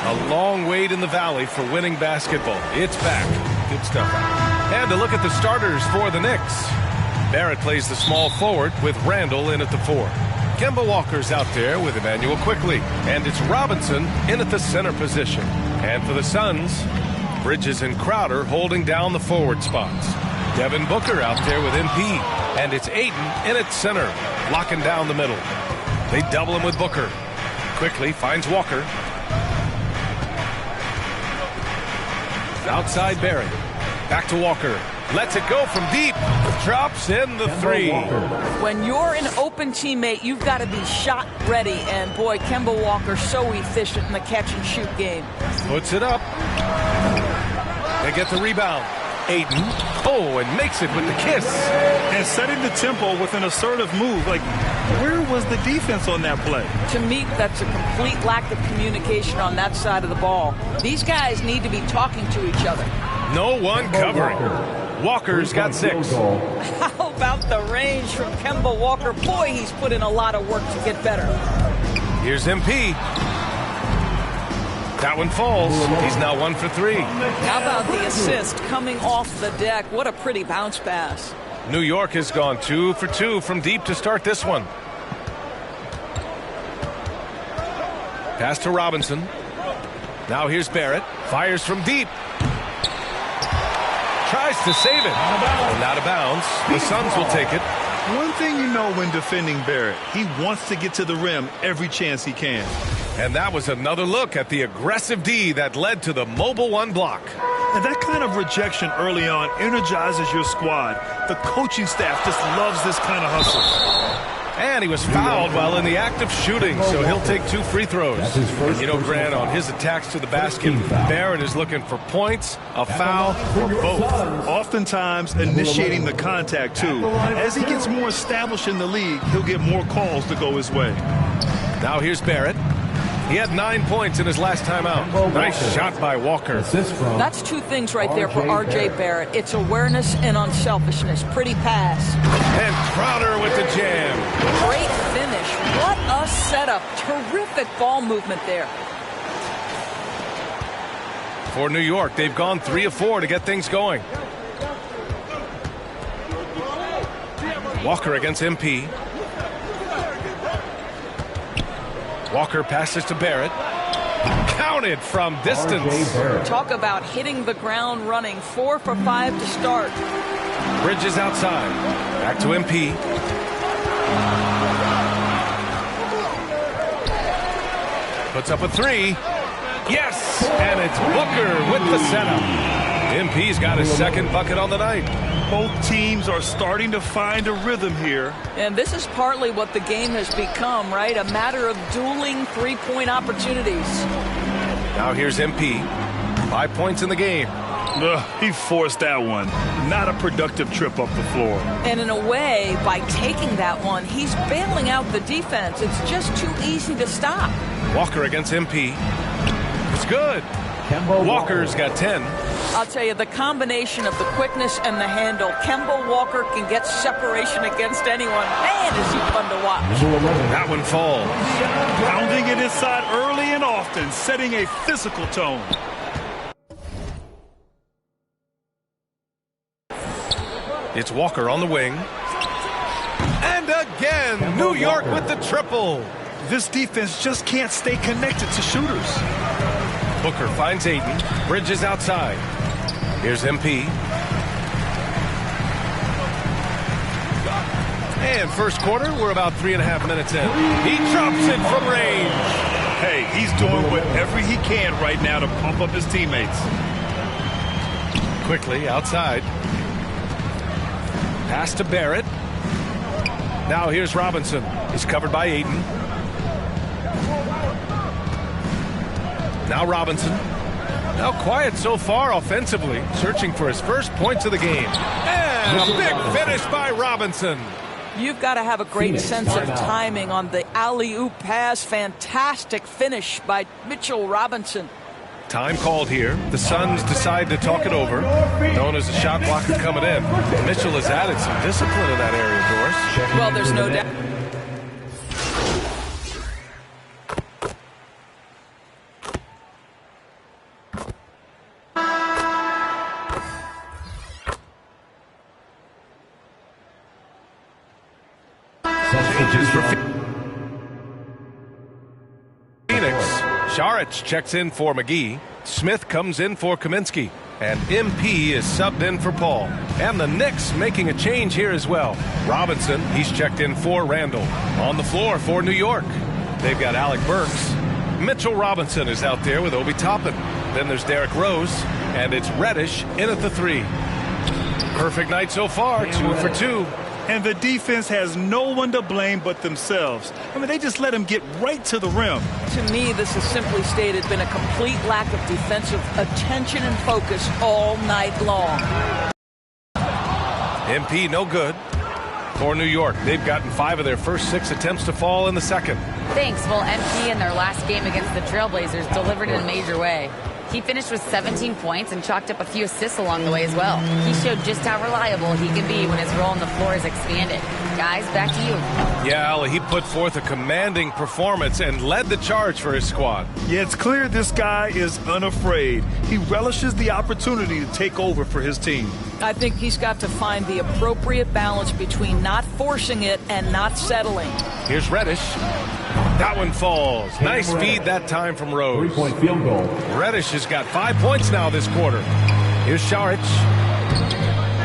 Speaker 3: A long wait in the valley for winning basketball. It's back. Good stuff. And a look at the starters for the Knicks. Barrett plays the small forward with Randall in at the 4. Kemba Walker's out there with Emmanuel Quickley. And it's Robinson in at the center position. And for the Suns, Bridges and Crowder holding down the forward spots. Devin Booker out there with MP. And it's Ayton in at center, locking down the middle. They double him with Booker. Quickley finds Walker. Outside Barrett. Back to Walker. Lets it go from deep. Drops in the 3.
Speaker 23: When you're an open teammate, you've got to be shot ready. And boy, Kemba Walker so efficient in the catch and shoot game.
Speaker 3: Puts it up. They get the rebound. Ayton. Oh, and makes it with the kiss.
Speaker 6: And setting the tempo with an assertive move. Like, where was the defense on that play?
Speaker 23: To me, that's a complete lack of communication on that side of the ball. These guys need to be talking to each other.
Speaker 3: No one covering. Walker's got 6.
Speaker 23: How about the range from Kemba Walker. Boy, he's put in a lot of work to get better.
Speaker 3: Here's MP. That one falls. He's now 1 for 3.
Speaker 23: How about the assist coming off the deck? What a pretty bounce pass.
Speaker 3: New York has gone 2 for 2 from deep to start this one. Pass to Robinson. Now here's Barrett. Fires from deep. Tries to save it. And out of bounds. The Suns will take it.
Speaker 6: One thing you know when defending Barrett, he wants to get to the rim every chance he can.
Speaker 3: And that was another look at the aggressive D that led to the mobile one block.
Speaker 6: And that kind of rejection early on energizes your squad. The coaching staff just loves this kind of hustle.
Speaker 3: And he was fouled while in the act of shooting, so he'll take 2 free throws. And you know, Grant, on his attacks to the basket, Barrett is looking for points, a foul, or both.
Speaker 6: Oftentimes initiating the contact, too. As he gets more established in the league, he'll get more calls to go his way.
Speaker 3: Now here's Barrett. He had 9 points in his last time out. Nice shot by Walker.
Speaker 23: That's 2 things right there for R.J. Barrett. It's awareness and unselfishness. Pretty pass.
Speaker 3: And Crowder with the jam.
Speaker 23: Great finish. What a setup. Terrific ball movement there.
Speaker 3: For New York, they've gone 3 of 4 to get things going. Walker against MP. Walker passes to Barrett. Counted from distance.
Speaker 23: Talk about hitting the ground running. 4 for 5 to start.
Speaker 3: Bridges outside. Back to MP. Puts up a 3. Yes! And it's Booker with the setup. MP's got his second bucket on the night.
Speaker 6: Both teams are starting to find a rhythm here.
Speaker 23: And this is partly what the game has become, right? A matter of dueling three-point opportunities.
Speaker 3: Now here's MP. 5 points in the game.
Speaker 6: He forced that one. Not a productive trip up the floor.
Speaker 23: And in a way, by taking that one, he's bailing out the defense. It's just too easy to stop.
Speaker 3: Walker against MP. It's good. Walker's got 10.
Speaker 23: I'll tell you, the combination of the quickness and the handle, Kemba Walker can get separation against anyone. Man, is he fun to watch.
Speaker 3: That one falls.
Speaker 6: Pounding it inside early and often, setting a physical tone.
Speaker 3: It's Walker on the wing. And again, New York with the triple.
Speaker 6: This defense just can't stay connected to shooters.
Speaker 3: Booker finds Ayton. Bridges outside. Here's MP. And first quarter, we're about 3.5 minutes in. He drops it from range.
Speaker 6: Hey, he's doing whatever he can right now to pump up his teammates.
Speaker 3: Quickly outside. Pass to Barrett. Now here's Robinson. He's covered by Ayton. Now Robinson. Now quiet so far offensively. Searching for his first points of the game. And a big finish by Robinson.
Speaker 23: You've got to have a great sense of timing on the alley-oop pass. Fantastic finish by Mitchell Robinson.
Speaker 3: Time called here. The Suns decide to talk it over. Known as a shot blocker coming in. Mitchell has added some discipline in that area, Doris.
Speaker 23: Well, there's no doubt.
Speaker 3: Saric checks in for McGee. Smith comes in for Kaminsky. And MP is subbed in for Paul. And the Knicks making a change here as well. Robinson, he's checked in for Randall. On the floor for New York, they've got Alec Burks. Mitchell Robinson is out there with Obi Toppin. Then there's Derrick Rose. And it's Reddish in at the 3. Perfect night so far, 2 for 2.
Speaker 6: And the defense has no one to blame but themselves. I mean, they just let him get right to the rim.
Speaker 23: To me, this has simply stated been a complete lack of defensive attention and focus all night long.
Speaker 3: MP no good. For New York, they've gotten 5 of their first 6 attempts to fall in the second.
Speaker 4: Thanks. Well, MP in their last game against the Trailblazers delivered in a major way. He finished with 17 points and chalked up a few assists along the way as well. He showed just how reliable he can be when his role on the floor is expanded. Guys, back to you.
Speaker 3: Yeah, Ali, he put forth a commanding performance and led the charge for his squad.
Speaker 6: Yeah, it's clear this guy is unafraid. He relishes the opportunity to take over for his team.
Speaker 23: I think he's got to find the appropriate balance between not forcing it and not settling.
Speaker 3: Here's Reddish. That one falls. Nice feed that time from Rose.
Speaker 7: 3-point field goal.
Speaker 3: Reddish has got 5 points now this quarter. Here's Saric.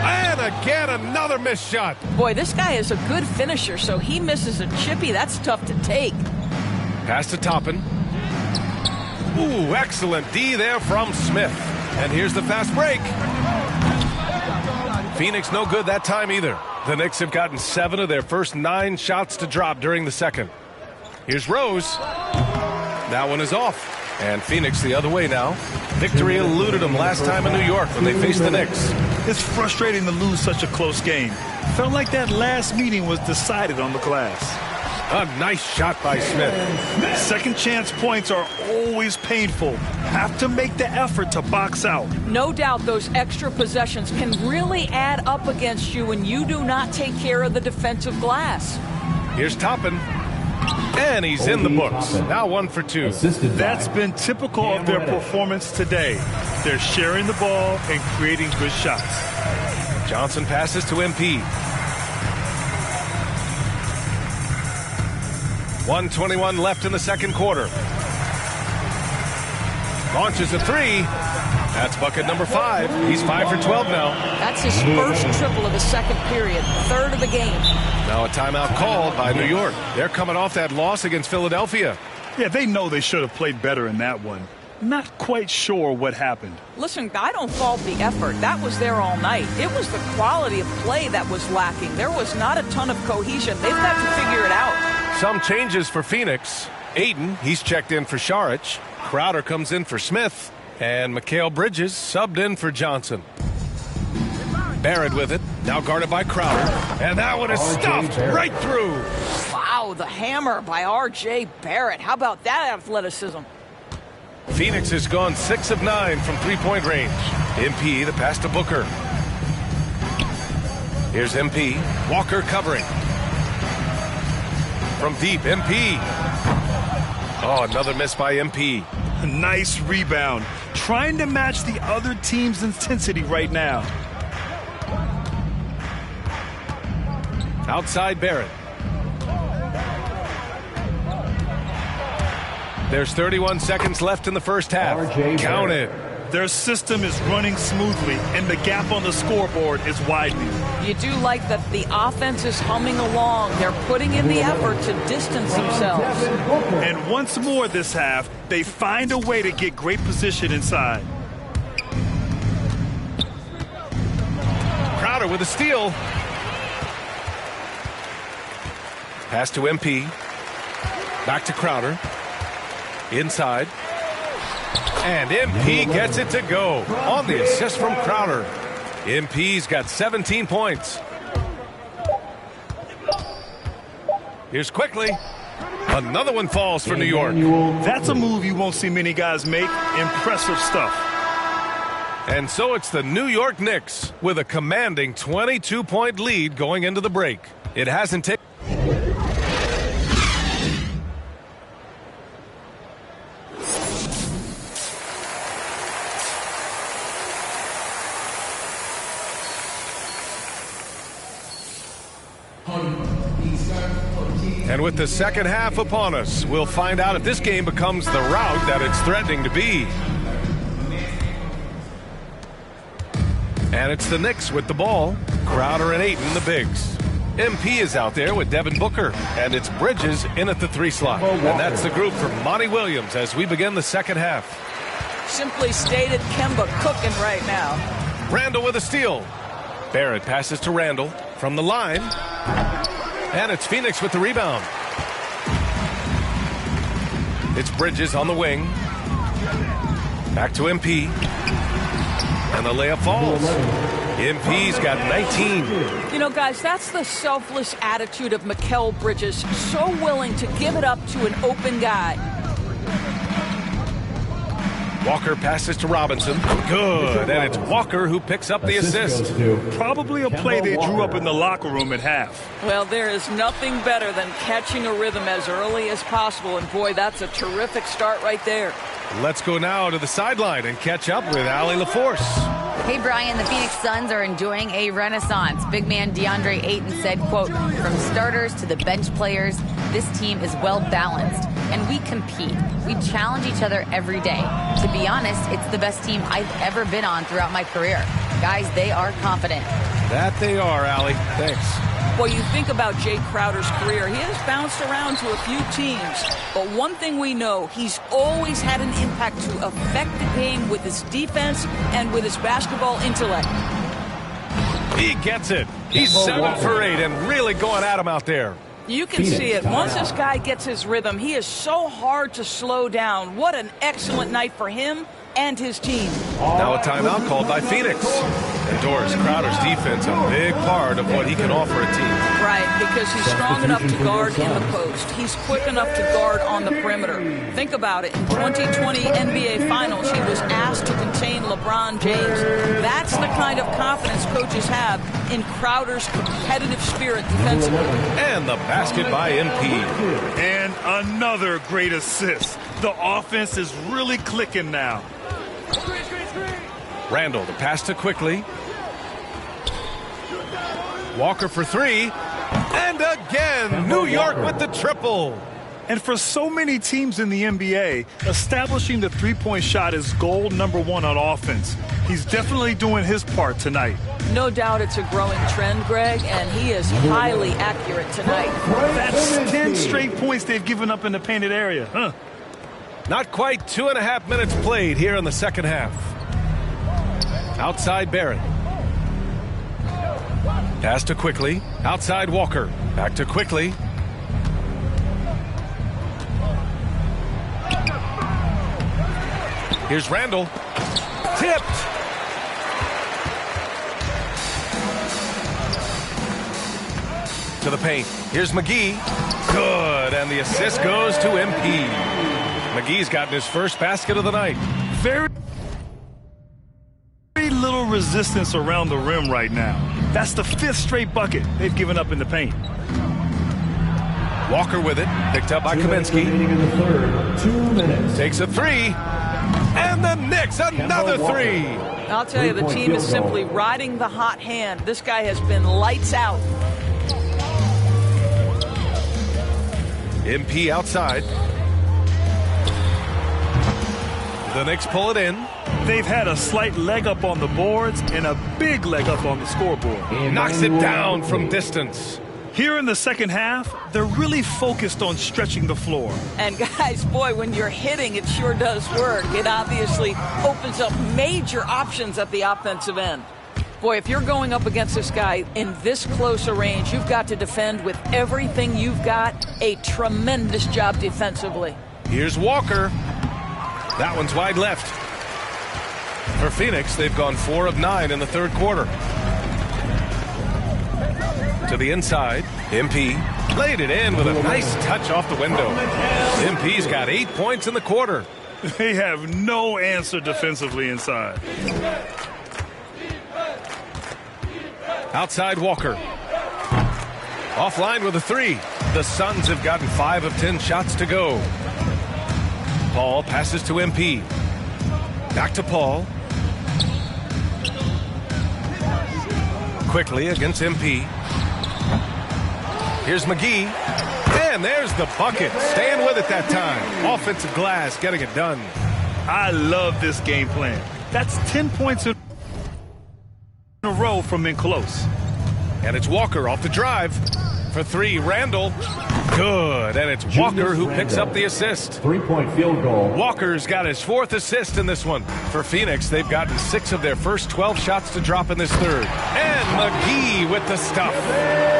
Speaker 3: And again, another missed shot.
Speaker 23: Boy, this guy is a good finisher, so he misses a chippy. That's tough to take.
Speaker 3: Pass to Toppin. Ooh, excellent D there from Smith. And here's the fast break. Phoenix no good that time either. The Knicks have gotten 7 of their first 9 shots to drop during the second. Here's Rose. That one is off. And Phoenix the other way now. Victory eluded them last time in New York when they faced the Knicks.
Speaker 6: It's frustrating to lose such a close game. Felt like that last meeting was decided on the glass.
Speaker 3: A nice shot by Smith.
Speaker 6: Second chance points are always painful. Have to make the effort to box out.
Speaker 23: No doubt those extra possessions can really add up against you when you do not take care of the defensive glass.
Speaker 3: Here's Toppin. And he's in the books. Now 1 for 2.
Speaker 6: That's been typical of their performance today. They're sharing the ball and creating good shots.
Speaker 3: Johnson passes to MP. 1:21 left in the second quarter. Launches a 3. That's bucket number 5. He's 5 for 12 now.
Speaker 23: That's his first triple of the second period, third of the game.
Speaker 3: Now a timeout called by New York. They're coming off that loss against Philadelphia.
Speaker 6: Yeah, they know they should have played better in that one. Not quite sure what happened.
Speaker 23: Listen, I don't fault the effort. That was there all night. It was the quality of play that was lacking. There was not a ton of cohesion. They've got to figure it out.
Speaker 3: Some changes for Phoenix. Aiden, he's checked in for Saric. Crowder comes in for Smith. And Mikal Bridges subbed in for Johnson. Barrett with it, now guarded by Crowder. And that one is stuffed right through.
Speaker 23: Wow, the hammer by R.J. Barrett. How about that athleticism?
Speaker 3: Phoenix has gone 6 of 9 from three-point range. MP, the pass to Booker. Here's MP. Walker covering. From deep, MP. Oh, another miss by MP.
Speaker 6: Nice rebound. Trying to match the other team's intensity right now.
Speaker 3: Outside Barrett. There's 31 seconds left in the first half. Count it.
Speaker 6: Their system is running smoothly, and the gap on the scoreboard is widening.
Speaker 23: You do like that the offense is humming along. They're putting in the effort to distance themselves.
Speaker 6: And once more this half, they find a way to get great position inside.
Speaker 3: Crowder with a steal. Pass to MP. Back to Crowder. Inside. And MP gets it to go on the assist from Crowder. MP's got 17 points. Here's quickly. Another one falls for New York.
Speaker 6: That's a move you won't see many guys make. Impressive stuff.
Speaker 3: And so it's the New York Knicks with a commanding 22-point lead going into the break. It hasn't taken... And with the second half upon us, we'll find out if this game becomes the rout that it's threatening to be. And it's the Knicks with the ball. Crowder and Ayton, the bigs. MP is out there with Devin Booker. And it's Bridges in at the 3 slot. And that's the group for Monty Williams as we begin the second half.
Speaker 23: Simply stated, Kemba cooking right now.
Speaker 3: Randall with a steal. Barrett passes to Randall from the line. And it's Phoenix with the rebound. It's Bridges on the wing. Back to MP. And the layup falls. MP's got 19.
Speaker 23: You know, guys, that's the selfless attitude of Mikal Bridges. So willing to give it up to an open guy.
Speaker 3: Walker passes to Robinson. Good, and it's Walker who picks up the assist.
Speaker 6: Probably a play they drew up in the locker room at half.
Speaker 23: Well, there is nothing better than catching a rhythm as early as possible, and boy, that's a terrific start right there.
Speaker 3: Let's go now to the sideline and catch up with Allie LaForce.
Speaker 4: Hey, Brian, the Phoenix Suns are enjoying a renaissance. Big man DeAndre Ayton said, quote, "From starters to the bench players, this team is well-balanced, and we compete. We challenge each other every day. To be honest, it's the best team I've ever been on throughout my career. Guys, they are confident."
Speaker 3: That they are, Allie. Thanks.
Speaker 23: Well, you think about Jay Crowder's career. He has bounced around to a few teams, but one thing we know, he's always had an impact to affect the game with his defense and with his basketball intellect.
Speaker 3: He gets it. He's 7 for 8 and really going at him out there.
Speaker 23: You can see it. Once this guy gets his rhythm, he is so hard to slow down. What an excellent night for him and his team.
Speaker 3: Now a timeout called by Phoenix. And Doris, Crowder's defense a big part of what he can offer a team.
Speaker 23: Right, because he's strong enough to guard in the post. He's quick enough to guard on the perimeter. Think about it. In 2020 NBA Finals, he was asked to contain LeBron James. That's the kind of confidence coaches have in Crowder's competitive spirit defensively.
Speaker 3: And the basket by MP.
Speaker 6: And another great assist. The offense is really clicking now.
Speaker 3: Randall, the pass to Quickly. Walker for 3. And again, New York with the triple.
Speaker 6: And for so many teams in the NBA, establishing the three-point shot is goal number 1 on offense. He's definitely doing his part tonight.
Speaker 23: No doubt it's a growing trend, Greg, and he is highly accurate tonight.
Speaker 6: That's 10 straight points they've given up in the painted area, huh?
Speaker 3: Not quite 2.5 minutes played here in the second half. Outside Barrett. Pass to Quickly. Outside Walker. Back to Quickly. Here's Randall. Tipped. To the paint. Here's McGee. Good. And the assist goes to MP. McGee's gotten his first basket of the night.
Speaker 6: Very little resistance around the rim right now. That's the 5th straight bucket they've given up in the paint.
Speaker 3: Walker with it. Picked up by Kaminsky.
Speaker 7: 2 minutes.
Speaker 3: Takes a 3. And the Knicks another 3.
Speaker 23: I'll tell you, the team is simply riding the hot hand. This guy has been lights out.
Speaker 3: MP outside. The Knicks pull it in.
Speaker 6: They've had a slight leg up on the boards and a big leg up on the scoreboard.
Speaker 3: Knocks it down from distance.
Speaker 6: Here in the second half, they're really focused on stretching the floor.
Speaker 23: And guys, boy, when you're hitting, it sure does work. It obviously opens up major options at the offensive end. Boy, if you're going up against this guy in this close a range, you've got to defend with everything you've got. A tremendous job defensively.
Speaker 3: Here's Walker. That one's wide left. For Phoenix, they've gone 4 of 9 in the third quarter. To the inside, MP laid it in with a nice touch off the window. MP's got 8 points in the quarter.
Speaker 6: They have no answer defensively inside.
Speaker 3: Outside Walker. Offline with a 3. The Suns have gotten 5 of 10 shots to go. Paul passes to MP. Back to Paul. Quickly against MP. Here's McGee. And there's the bucket. Staying with it that time. Offensive glass getting it done.
Speaker 6: I love this game plan. That's 10 points in a row from in close.
Speaker 3: And it's Walker off the drive. For 3, Randall. Good. And it's Walker who picks up the assist.
Speaker 7: 3-point field goal.
Speaker 3: Walker's got his 4th assist in this one. For Phoenix, they've gotten 6 of their first 12 shots to drop in this third. And McGee with the stuff.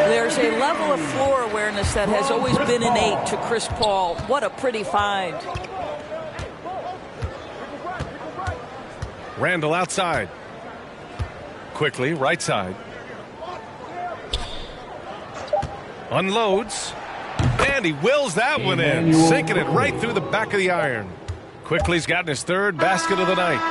Speaker 23: There's a level of floor awareness that has always been innate to Chris Paul. What a pretty find.
Speaker 3: Randall outside. Quickly, right side. Unloads. And he wills that one in, sinking it right through the back of the iron. Quickly's gotten his third basket of the night.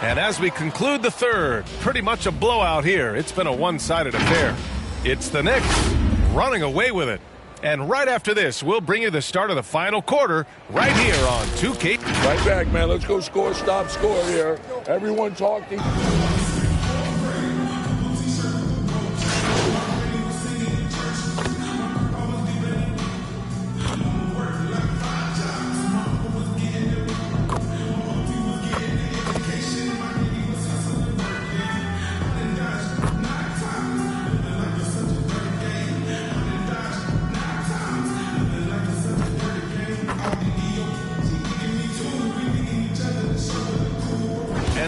Speaker 3: And as we conclude the third, pretty much a blowout here. It's been a one-sided affair. It's the Knicks running away with it. And right after this, we'll bring you the start of the final quarter right here on 2K.
Speaker 1: Right back, man. Let's go score, stop, score here. Everyone talking.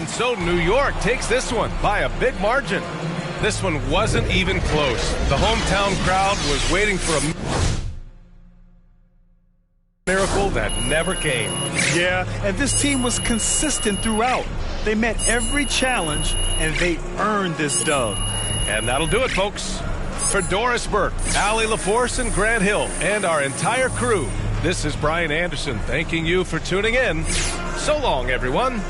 Speaker 3: So New York takes this one by a big margin. This one wasn't even close. The hometown crowd was waiting for a miracle that never came.
Speaker 6: Yeah, and this team was consistent throughout. They met every challenge, and they earned this dub.
Speaker 3: And that'll do it, folks. For Doris Burke, Allie LaForce, and Grant Hill, and our entire crew, this is Brian Anderson thanking you for tuning in. So long, everyone.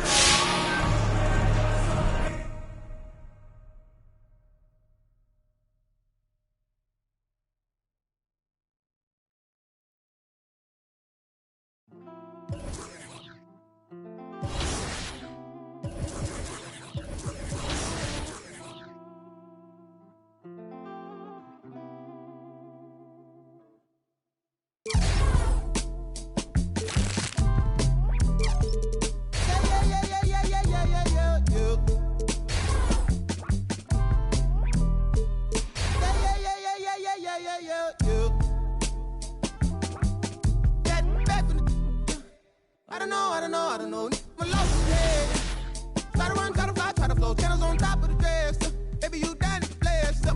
Speaker 22: I don't know. My lost his head. Try to run, try to fly, try to flow. Channels on top of the dress. Baby, you done it, blessed.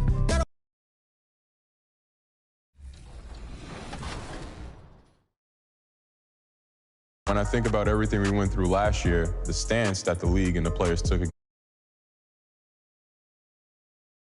Speaker 2: When I think about everything we went through last year, the stance that the league and the players took